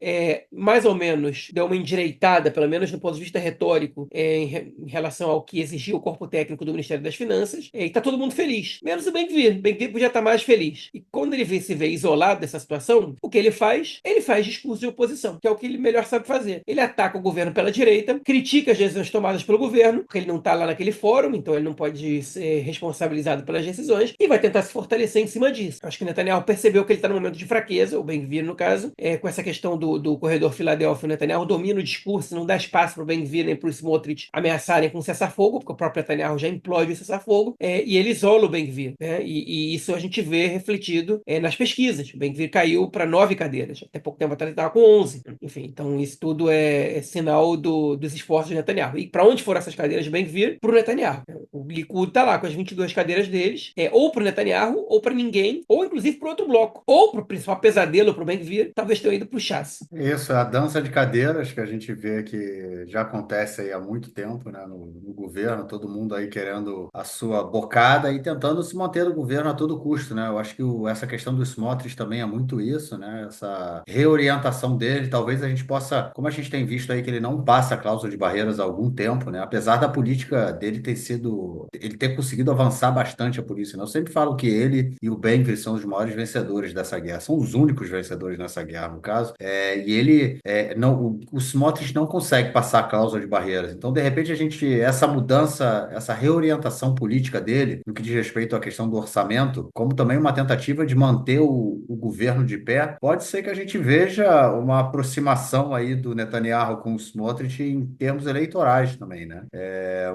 mais ou menos deu uma endireitada, pelo menos no ponto de vista retórico, em relação ao que exigia o corpo técnico do Ministério das Finanças, e tá todo mundo feliz. Menos o Ben-Gvir. Ben-Gvir podia estar mais feliz. E quando ele se vê isolado dessa situação, o que ele faz? Ele faz discurso de oposição, que é o que ele melhor sabe fazer. Ele ataca o governo pela direita, critica as decisões tomadas pelo governo, porque ele não está lá naquele fórum, então ele não pode ser responsabilizado pelas decisões, e vai tentar se fortalecer em cima disso. Acho que o Netanyahu percebeu que ele está num momento de fraqueza, o Ben-Gvir no caso, com essa questão do corredor Filadélfia. O Netanyahu domina o discurso, não dá espaço para o Ben-Gvir nem para o Smotrich ameaçarem com cessar-fogo, porque o próprio Netanyahu já implode o cessar-fogo, e ele isola o Ben-Gvir, né? E isso a gente vê refletido nas pesquisas. O Ben-Gvir caiu para 9 cadeiras. Até pouco tempo atrás ele estava com 11. Enfim, então isso tudo é sinal dos esforços de Netanyahu. E para onde foram essas cadeiras de Ben-Gvir? Para o Netanyahu. O Likud está lá com as 22 cadeiras deles, ou para o Netanyahu, ou para ninguém, ou inclusive para outro bloco. Ou para o principal pesadelo para o Ben-Gvir, talvez tenha ido para o Shas. Isso, a dança de cadeiras que a gente vê que já acontece aí há muito tempo, né, no governo, todo mundo aí querendo a sua bocada e tentando se manter no governo a todo custo, né? Eu acho que essa questão do Smotrich também é muito isso, né? Essa reorientação dele, talvez a gente possa, como a gente tem visto aí que ele não passa a cláusula de barreiras há algum tempo, né? Apesar da política dele ter sido ele ter conseguido avançar bastante a polícia, né? Eu sempre falo que ele e o Ben-Gvir são os maiores vencedores dessa guerra, são os únicos vencedores nessa guerra, no caso. E ele, não, o Smotrich não consegue passar a cláusula de barreiras. Então, de repente, essa mudança, essa reorientação política dele, no que diz respeito à questão do orçamento, como também uma tentativa de manter o governo de pé, pode ser que a gente veja uma aproximação aí do Netanyahu com o Smotrich em termos eleitorais também, né?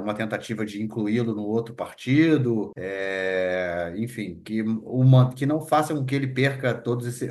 Uma tentativa de incluí-lo no outro partido, enfim, que não faça com que ele perca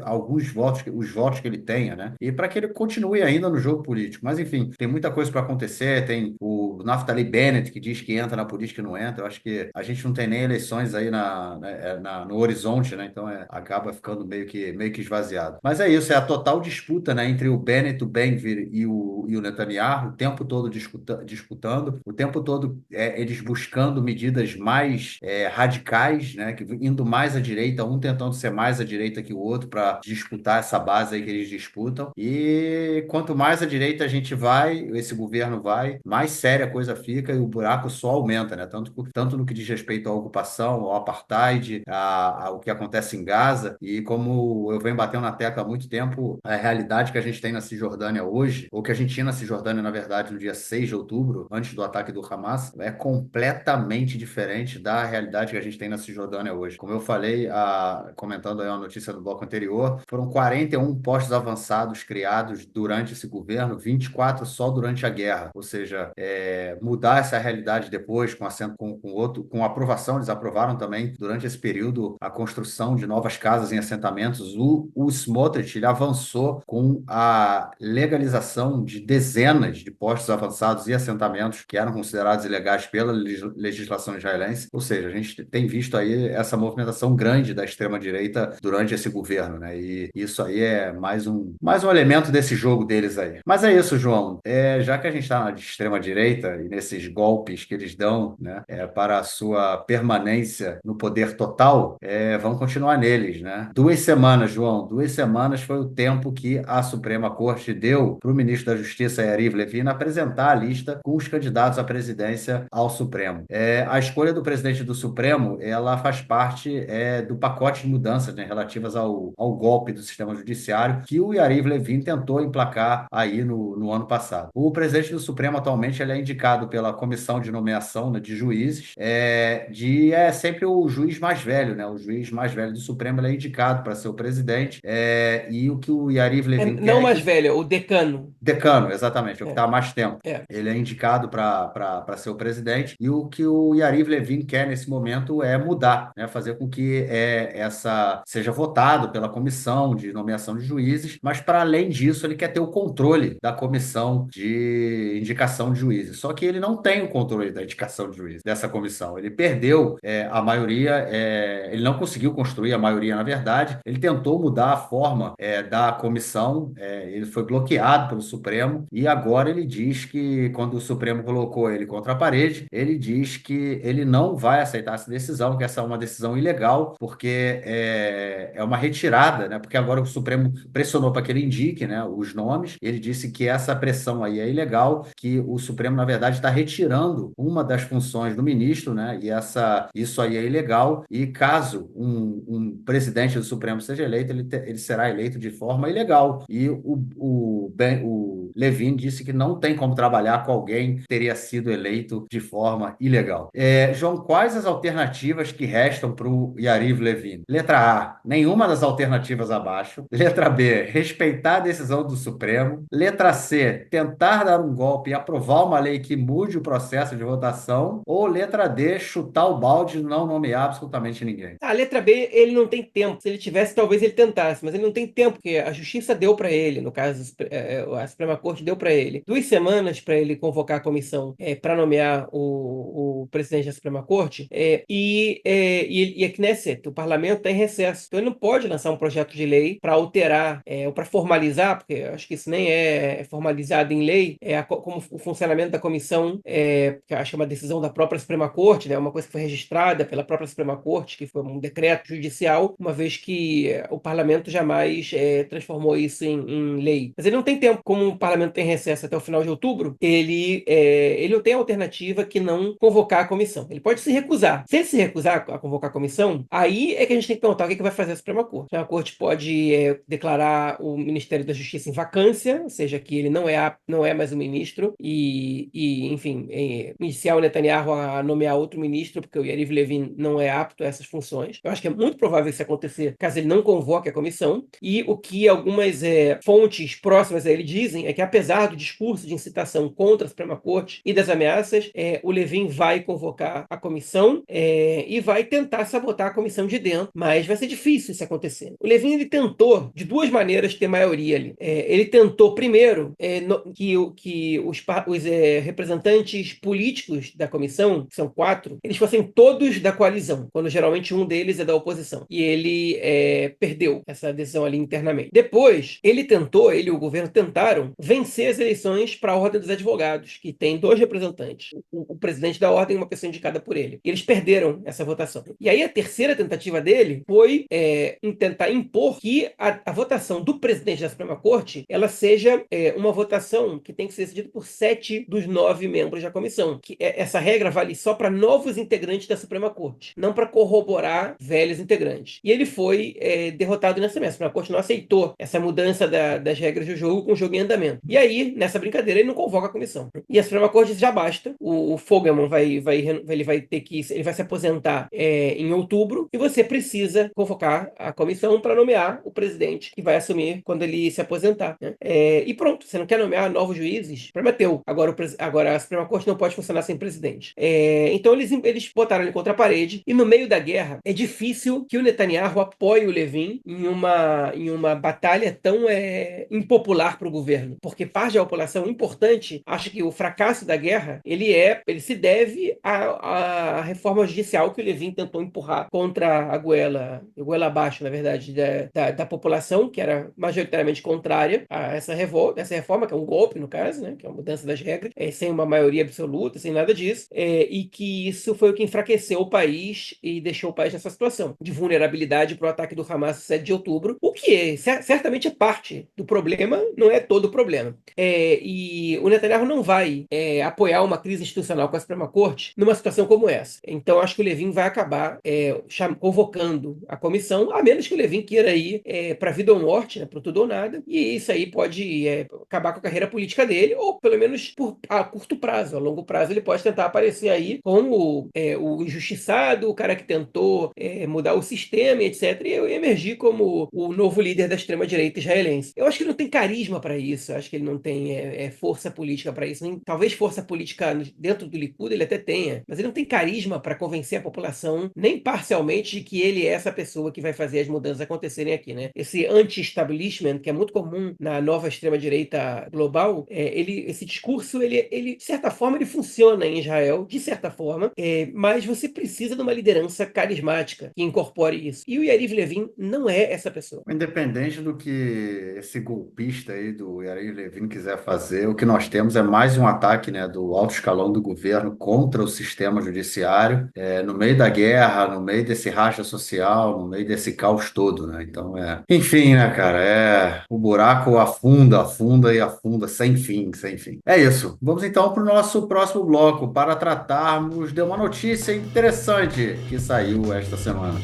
alguns votos, os votos que ele tenha, né? E para que ele continue ainda no jogo político. Mas, enfim, tem muita coisa para acontecer. Tem o Naftali Bennett, que diz que entra na política e não entra. Eu acho que a gente não tem nem eleições aí no horizonte, né? Então acaba ficando meio que esvaziado. Mas é isso, é a total disputa, né, entre o Bennett, o Ben-Gvir e o Netanyahu, o tempo todo disputando, o tempo todo eles buscando medidas mais radicais, né, indo mais à direita, um tentando ser mais à direita que o outro para disputar essa base aí que eles disputam. E quanto mais à direita a gente vai, esse governo vai, mais séria a coisa fica e o buraco só aumenta, né? Tanto no que diz respeito à ocupação, ao apartheid, ao que acontece em Gaza, e como eu venho batendo na tecla há muito tempo, a realidade que a gente tem na Cisjordânia hoje, ou que a gente tinha na Cisjordânia, na verdade, no dia 6 de outubro, antes do ataque do Hamas, é completamente diferente da realidade que a gente tem na Cisjordânia hoje. Como eu falei, comentando aí uma notícia do bloco anterior, foram 41 postos avançados criados durante esse governo, 24 só durante a guerra. Ou seja, mudar essa realidade depois, com aprovação, eles aprovaram também, durante esse período, a construção de novas casas em assentamentos. O Smotrich, ele avançou com a legalização de dezenas de postos avançados e assentamentos que eram considerados ilegais pela legislação israelense. Ou seja, a gente tem visto aí essa movimentação grande da extrema-direita durante esse governo, né? E isso aí é mais um elemento desse jogo deles aí. Mas é isso, João. Já que a gente está na extrema-direita e nesses golpes que eles dão, né, para a sua permanência no poder total, vamos continuar neles, né? 2 semanas, João, 2 semanas foi o tempo que a Suprema Corte deu para o ministro da Justiça, Yariv Levin, apresentar a lista com os candidatos à presidência ao Supremo. A escolha do presidente do Supremo, ela faz parte do pacote de mudanças, né, relativas ao golpe do sistema judiciário que o Yariv Levin tentou emplacar aí no ano passado. O presidente do Supremo, atualmente, ele é indicado pela comissão de nomeação, né, de juízes, sempre o juiz mais velho, né? O juiz mais velho do Supremo, ele é indicado para ser o presidente, e o que o Yariv Levin quer Não é que mais velho, o decano. decano, exatamente, é o que É, está há mais tempo. é. Ele é indicado para ser o presidente, e o que o Yariv Levin quer nesse momento é mudar, né? Fazer com que essa seja votado pela comissão de nomeação de juízes, mas para além disso, ele quer ter o controle da comissão de indicação de juízes. Só que ele não tem o controle da indicação de juízes, dessa comissão. Ele perdeu a maioria, ele não conseguiu construir a maioria, na verdade. Ele tentou mudar a forma da comissão, ele foi bloqueado pelo Supremo, e agora ele diz que, quando o Supremo colocou ele contra a parede, ele diz que ele não vai aceitar essa decisão, que essa é uma decisão ilegal, porque é uma retirada, né? Porque agora o Supremo pressionou para que ele indique, né, os nomes. Ele disse que essa pressão aí é ilegal, que o Supremo, na verdade, está retirando uma das funções do ministro, né? E isso aí é ilegal. E caso um presidente do Supremo seja eleito, ele será eleito de forma ilegal. E o Levin disse que não tem como trabalhar com alguém que teria sido eleito de forma ilegal. João, quais as alternativas que restam para o Yariv Levin? Letra A, nenhuma das alternativas abaixo. Letra B, respeitar a decisão do Supremo. Letra C, tentar dar um golpe e aprovar uma lei que mude o processo de votação. Ou letra D, chutar o balde e não nomear absolutamente ninguém. A letra B, ele não tem tempo. Se ele tivesse, talvez ele tentasse, mas ele não tem tempo, porque a justiça deu para ele, no caso, a Suprema Corte deu para ele 2 semanas para ele convocar a comissão para nomear o presidente da Suprema Corte, e a Knesset, o parlamento, está em recesso. Então ele não pode lançar um projeto de lei para alterar, ou para formalizar, porque eu acho que isso nem é formalizado em lei, como o funcionamento da comissão, que eu acho que é uma decisão da própria Suprema Corte, né, uma coisa que foi registrada pela própria Suprema Corte, que foi um decreto judicial, uma vez que o parlamento jamais transformou isso em lei. Mas ele não tem tempo, como o parlamento parlamento tem recesso até o final de outubro, ele não tem alternativa que não convocar a comissão. Ele pode se recusar. Se ele se recusar a convocar a comissão, aí é que a gente tem que perguntar o que vai fazer a Suprema Corte. A Suprema Corte pode declarar o Ministério da Justiça em vacância, ou seja, que ele não é mais o ministro, enfim, iniciar o Netanyahu a nomear outro ministro, porque o Yariv Levin não é apto a essas funções. Eu acho que é muito provável isso acontecer caso ele não convoque a comissão. E o que algumas fontes próximas a ele dizem é que, apesar do discurso de incitação contra a Suprema Corte e das ameaças, o Levin vai convocar a comissão e vai tentar sabotar a comissão de dentro, mas vai ser difícil isso acontecer. O Levin ele tentou, de duas maneiras, ter maioria ali. Ele tentou, primeiro, que os representantes políticos da comissão, que são 4, eles fossem todos da coalizão, quando geralmente um deles é da oposição. E ele perdeu essa decisão ali internamente. Depois, ele e o governo tentaram vencer as eleições para a Ordem dos Advogados, que tem 2 representantes. O presidente da ordem e uma pessoa indicada por ele. E eles perderam essa votação. E aí a terceira tentativa dele foi em tentar impor que a votação do presidente da Suprema Corte ela seja uma votação que tem que ser decidida por 7 dos 9 membros da comissão. Essa regra vale só para novos integrantes da Suprema Corte, não para corroborar velhos integrantes. E ele foi derrotado nessa mesa. A Suprema Corte não aceitou essa mudança das regras do jogo com o jogo em andamento. E aí, nessa brincadeira, ele não convoca a comissão. E a Suprema Corte diz, já basta. O Fogelman vai se aposentar em outubro e você precisa convocar a comissão para nomear o presidente que vai assumir quando ele se aposentar, né? E pronto, você não quer nomear novos juízes? O problema é teu. Agora a Suprema Corte não pode funcionar sem presidente. Então eles botaram ele contra a parede e no meio da guerra é difícil que o Netanyahu apoie o Levin em uma batalha tão impopular para o governo, porque parte da população importante acha que o fracasso da guerra ele se deve à reforma judicial que o Levin tentou empurrar contra a goela abaixo, na verdade, da população, que era majoritariamente contrária a essa reforma, que é um golpe, no caso, né, que é uma mudança das regras, sem uma maioria absoluta, sem nada disso, e que isso foi o que enfraqueceu o país e deixou o país nessa situação de vulnerabilidade para o ataque do Hamas 7 de outubro, o que certamente é parte do problema, não é todo o problema. E o Netanyahu não vai apoiar uma crise institucional com a Suprema Corte numa situação como essa. Então, acho que o Levin vai acabar convocando a comissão, a menos que o Levin queira ir para a vida ou morte, né, para tudo ou nada, e isso aí pode acabar com a carreira política dele, ou pelo menos a curto prazo. A longo prazo ele pode tentar aparecer aí como o injustiçado, o cara que tentou mudar o sistema, etc., e emergir como o novo líder da extrema-direita israelense. Eu acho que ele não tem carisma para isso, eu acho que ele não tem força política para isso. Talvez força política dentro do Likud ele até tenha, mas ele não tem carisma para convencer a população, nem parcialmente, de que ele é essa pessoa que vai fazer as mudanças acontecerem aqui, né? Esse anti-establishment, que é muito comum na nova extrema-direita global, esse discurso, de certa forma, ele funciona em Israel, de certa forma, mas você precisa de uma liderança carismática que incorpore isso. E o Yariv Levin não é essa pessoa. Independente do que esse golpista aí do Yariv Levin quiser fazer, o que nós temos é mais um ataque, né, do alto escalão do governo contra o sistema judiciário, no meio da guerra, no meio desse racha social, no meio desse caos todo, né? Então, enfim, né, cara, o buraco afunda, afunda e afunda sem fim, sem fim. É isso. Vamos então para o nosso próximo bloco para tratarmos de uma notícia interessante que saiu esta semana.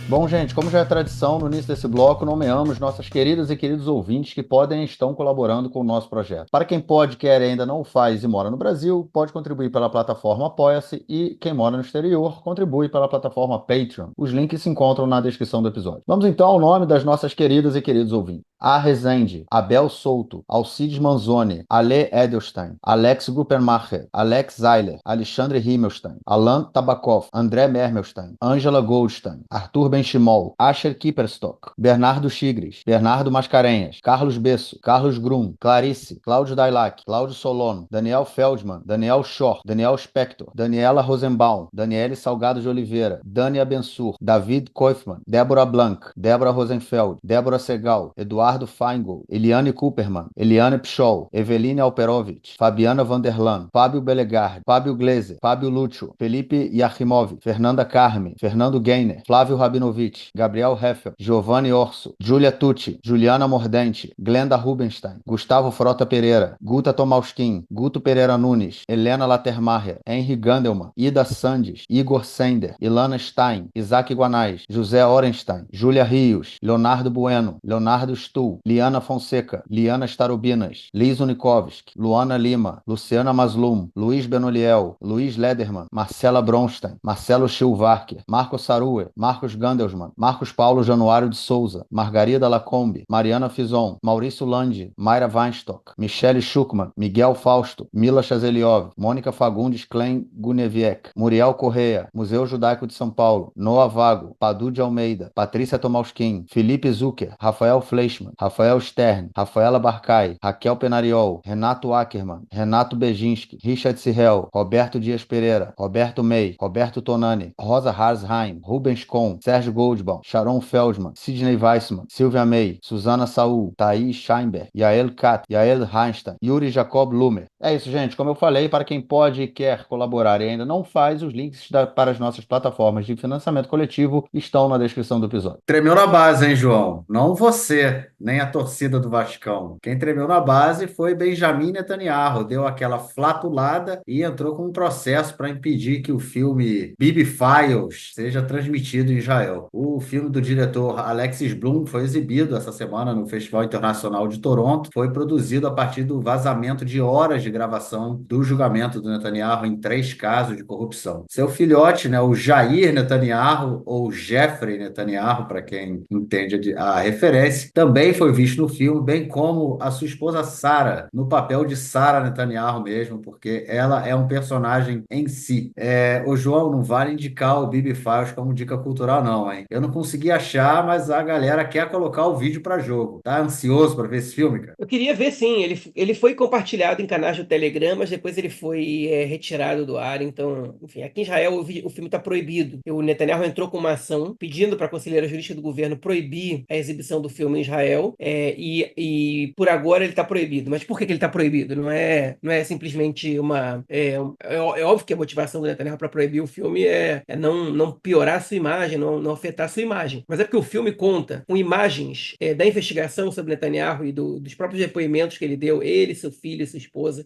Bom, gente, como já é tradição, no início desse bloco, nomeamos nossas queridas e queridos ouvintes que podem e estão colaborando com o nosso projeto. Para quem pode, quer e ainda não o faz e mora no Brasil, pode contribuir pela plataforma Apoia-se e quem mora no exterior, contribui pela plataforma Patreon. Os links se encontram na descrição do episódio. Vamos então ao nome das nossas queridas e queridos ouvintes. A Rezende, Abel Souto, Alcides Manzoni, Ale Edelstein, Alex Guppermacher, Alex Zeiler, Alexandre Himmelstein, Alan Tabakov, André Mermelstein, Angela Goldstein, Arthur Benchimol, Asher Kipperstock, Bernardo Chigres, Bernardo Mascarenhas, Carlos Besso, Carlos Grum, Clarice, Cláudio Dailac, Cláudio Solono, Daniel Feldman, Daniel Schor, Daniel Spector, Daniela Rosenbaum, Daniele Salgado de Oliveira, Dani Abensur, David Koifman, Débora Blanc, Débora Rosenfeld, Débora Segal, Eduardo Eduardo Feingold, Eliane Cooperman, Eliane Pschol, Eveline Alperovitch, Fabiana Vanderlan, Fábio Belegard, Fábio Gleiser, Fábio Lúcio, Felipe Yachimov, Fernanda Carme, Fernando Gainer, Flávio Rabinovich, Gabriel Heffel, Giovanni Orso, Júlia Tucci, Juliana Mordente, Glenda Rubenstein, Gustavo Frota Pereira, Guta Tomauskin, Guto Pereira Nunes, Helena Latermacher, Henry Gandelman, Ida Sandes, Igor Sender, Ilana Stein, Isaac Guanais, José Orenstein, Júlia Rios, Leonardo Bueno, Leonardo Stuhl, Liana Fonseca, Liana Starobinas, Liz Unikovsky, Luana Lima, Luciana Maslum, Luiz Benoliel, Luiz Lederman, Marcela Bronstein, Marcelo Schilvarker, Marcos Sarue, Marcos Gandelsman, Marcos Paulo Januário de Souza, Margarida Lacombe, Mariana Fison, Maurício Landi, Mayra Weinstock, Michele Schuckmann, Miguel Fausto, Mila Chazeliov, Mônica Fagundes Klein Guneviek, Muriel Correia, Museu Judaico de São Paulo, Noah Vago, Padu de Almeida, Patrícia Tomauskin, Felipe Zucker, Rafael Fleischmann, Rafael Stern, Rafaela Barcai, Raquel Penariol, Renato Ackermann, Renato Bejinski, Richard Sirrel, Roberto Dias Pereira, Roberto May, Roberto Tonani, Rosa Harsheim, Rubens Kohn, Sérgio Goldbaum, Sharon Feldman, Sidney Weissman, Silvia May, Suzana Saul, Thaís Scheinberg, Yael Kat, Yael Reinstein, Yuri Jacob Lumer. É isso, gente. Como eu falei, para quem pode e quer colaborar e ainda não faz, os links para as nossas plataformas de financiamento coletivo estão na descrição do episódio. Tremeu na base, hein, João? Não você, nem a torcida do Vascão. Quem tremeu na base foi Benjamin Netanyahu. Deu aquela flatulada e entrou com um processo para impedir que o filme Bibi Files seja transmitido em Israel. O filme do diretor Alexis Blum foi exibido essa semana no Festival Internacional de Toronto. Foi produzido a partir do vazamento de horas de gravação do julgamento do Netanyahu em 3 casos de corrupção. Seu filhote, né, o Jair Netanyahu, ou Jeffrey Netanyahu, para quem entende a referência, também foi visto no filme, bem como a sua esposa Sarah, no papel de Sarah Netanyahu mesmo, porque ela é um personagem em si. Ô João, não vale indicar o Bibi Files como dica cultural não, hein? Eu não consegui achar, mas a galera quer colocar o vídeo para jogo. Tá ansioso para ver esse filme, cara? Eu queria ver, sim. Ele foi compartilhado em canais do Telegram, mas depois ele foi retirado do ar. Então, enfim, aqui em Israel o filme está proibido. O Netanyahu entrou com uma ação pedindo para a conselheira jurídica do governo proibir a exibição do filme em Israel. E por agora ele está proibido. Mas por que ele está proibido? Não é simplesmente uma. É óbvio que a motivação do Netanyahu para proibir o filme é não piorar a sua imagem, não afetar a sua imagem. Mas é porque o filme conta com imagens da investigação sobre Netanyahu e dos próprios depoimentos que ele deu, ele, seu filho e sua esposa,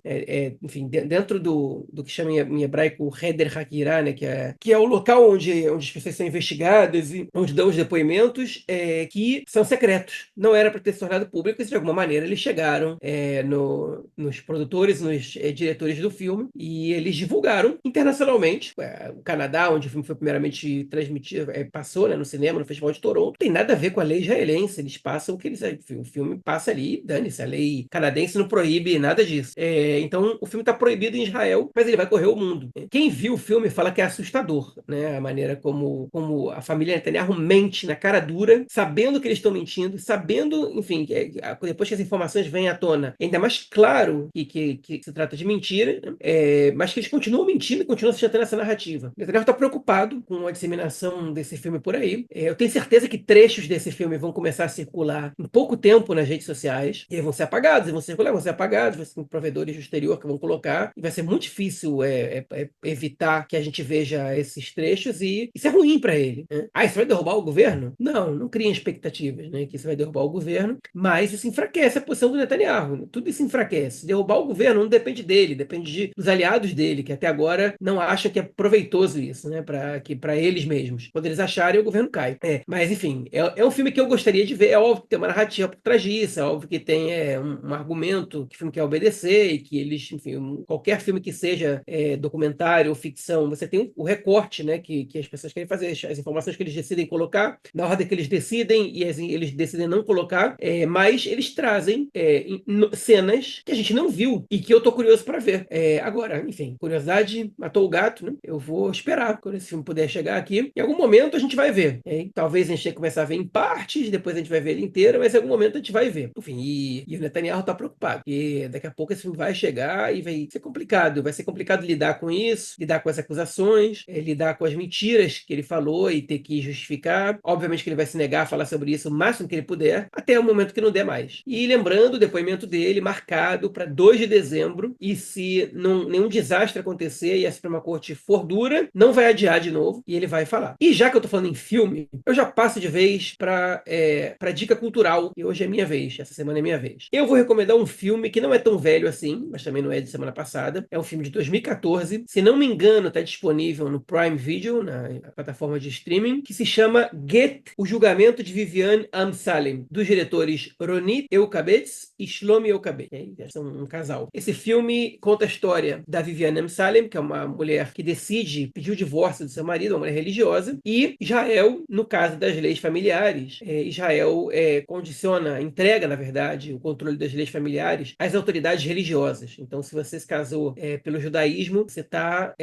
enfim, dentro do que chama em hebraico Heder Hakirah, né, que é o local onde as pessoas são investigadas e onde dão os depoimentos que são secretos. Não era para ter se tornado público, e de alguma maneira eles chegaram nos produtores, nos diretores do filme, e eles divulgaram internacionalmente. O Canadá, onde o filme foi primeiramente transmitido, passou, né, no cinema, no Festival de Toronto, não tem nada a ver com a lei israelense. Eles passam o que eles. O filme passa ali, dane-se, a lei canadense não proíbe nada disso. Então, o filme está proibido em Israel, mas ele vai correr o mundo. Quem viu o filme fala que é assustador, né? A maneira como a família Netanyahu mente na cara dura, sabendo que eles estão mentindo, sabendo, enfim, depois que as informações vêm à tona, é ainda mais claro que se trata de mentira, né? Mas que eles continuam mentindo e continuam sustentando essa narrativa. O Netanyahu está preocupado com a disseminação desse filme por aí. Eu tenho certeza que trechos desse filme vão começar a circular em pouco tempo nas redes sociais, e vão ser apagados, e vão circular, vão ser apagados, vai ser provedores do exterior que vão colocar, e vai ser muito difícil evitar que a gente veja esses trechos, e isso é ruim para ele, né? Isso vai derrubar o governo? Não criem expectativas, né, que isso vai derrubar o governo, mas isso enfraquece a posição do Netanyahu, tudo isso enfraquece. Derrubar o governo não depende dele, depende dos aliados dele, que até agora não acham que é proveitoso isso, né, para eles mesmos. Quando eles acharem, o governo cai. Mas enfim, é um filme que eu gostaria de ver. É óbvio que tem uma narrativa por trás disso, é óbvio que tem um argumento que o filme quer obedecer, e que eles, enfim, qualquer filme que seja documentário ou ficção, você tem o recorte, né, que as pessoas querem fazer, as informações que eles decidem colocar, na ordem que eles decidem, e assim, eles decidem não colocar, mas eles trazem cenas que a gente não viu e que eu tô curioso para ver. Agora, enfim, curiosidade matou o gato, né? Eu vou esperar quando esse filme puder chegar aqui. Em algum momento a gente vai ver. Talvez a gente tenha que começar a ver em partes, depois a gente vai ver ele inteiro, mas em algum momento a gente vai ver. Enfim, e o Netanyahu tá preocupado, porque daqui a pouco esse filme vai chegar e vai ser complicado. Vai ser complicado lidar com isso, lidar com as acusações, lidar com as mentiras que ele falou e ter que justificar. Obviamente que ele vai se negar a falar sobre isso o máximo que ele puder, até o momento que não der mais. E lembrando o depoimento dele marcado para 2 de dezembro, e se nenhum desastre acontecer e a Suprema Corte for dura, não vai adiar de novo e ele vai falar. E já que eu tô falando em filme, eu já passo de vez para dica cultural, e hoje é minha vez, essa semana é minha vez. Eu vou recomendar um filme que não é tão velho assim, mas também não é de semana passada. É um filme de 2014. Se não me engano, está disponível no Prime Video, na plataforma de streaming, que se chama Get, o julgamento de Viviane Amsalem, dos diretores Ronit Eukabetz e Shlomi Eukabetz. São um casal. Esse filme conta a história da Viviane Amsalem, que é uma mulher que decide pedir o divórcio do seu marido, uma mulher religiosa, e Israel, no caso das leis familiares, Israel condiciona, entrega, na verdade, o controle das leis familiares às autoridades religiosas. Então, se você se casou pelo judaísmo, você está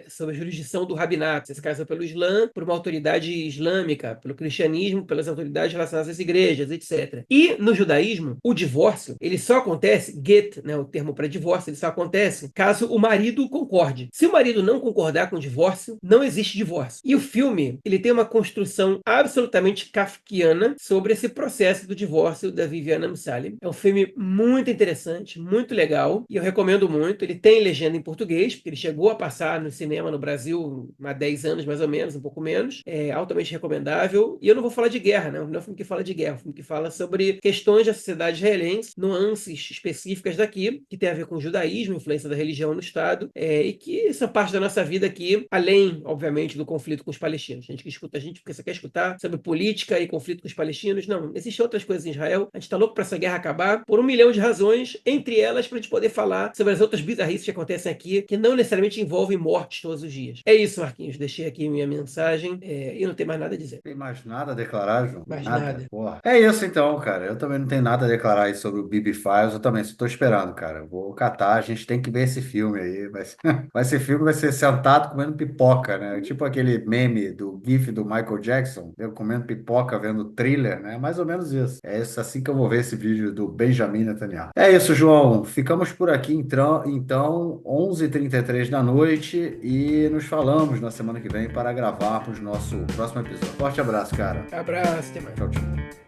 sob a jurisdição do rabinato. Você se casou pelo Islã, por uma autoridade islâmica, pelo cristianismo, pelas autoridades relacionadas às igrejas, etc. E no judaísmo, o divórcio, ele só acontece, get, né, o termo para divórcio, ele só acontece caso o marido concorde. Se o marido não concordar com o divórcio, não existe divórcio. E o filme, ele tem uma construção absolutamente kafkiana sobre esse processo do divórcio da Viviane Amsalem. É um filme muito interessante, muito legal, e eu recomendo muito. Ele tem legenda em português, porque ele chegou a passar no cinema no Brasil há 10 anos, mais ou menos, um pouco menos. É altamente recomendável. E eu não vou falar de guerra, né? Não é um filme que fala de guerra, é um filme que fala sobre questões da sociedade israelense, nuances específicas daqui, que tem a ver com o judaísmo, influência da religião no Estado, e que são parte da nossa vida aqui, além, obviamente, do conflito com os palestinos. A gente que escuta a gente porque você quer escutar sobre política e conflito com os palestinos. Não, existem outras coisas em Israel. A gente está louco para essa guerra acabar por 1 milhão de razões, entre elas para a gente poder falar sobre as outras bizarrices que acontecem aqui, que não necessariamente envolvem mortes todos os dias. É isso, Marquinhos. Deixei aqui minha mensagem e não tem mais nada a dizer. Tem mais nada a declarar, João? Mais Nada. nada. Porra. É isso então, cara. Eu também não tenho nada a declarar aí sobre o Bibi Files. Eu também estou esperando, cara. Vou catar. A gente tem que ver esse filme aí. Vai ser filme, vai ser sentado comendo pipoca, né? Tipo aquele meme do GIF do Michael Jackson, eu comendo pipoca, vendo thriller, né? Mais ou menos isso. É isso assim que eu vou ver esse vídeo do Benjamin Netanyahu. É isso, João. Ficamos por aqui então 11h33 da noite e nos falamos na semana que vem para gravarmos nosso próximo episódio. Forte abraço, cara. Abraço, até mais. Tchau, tchau.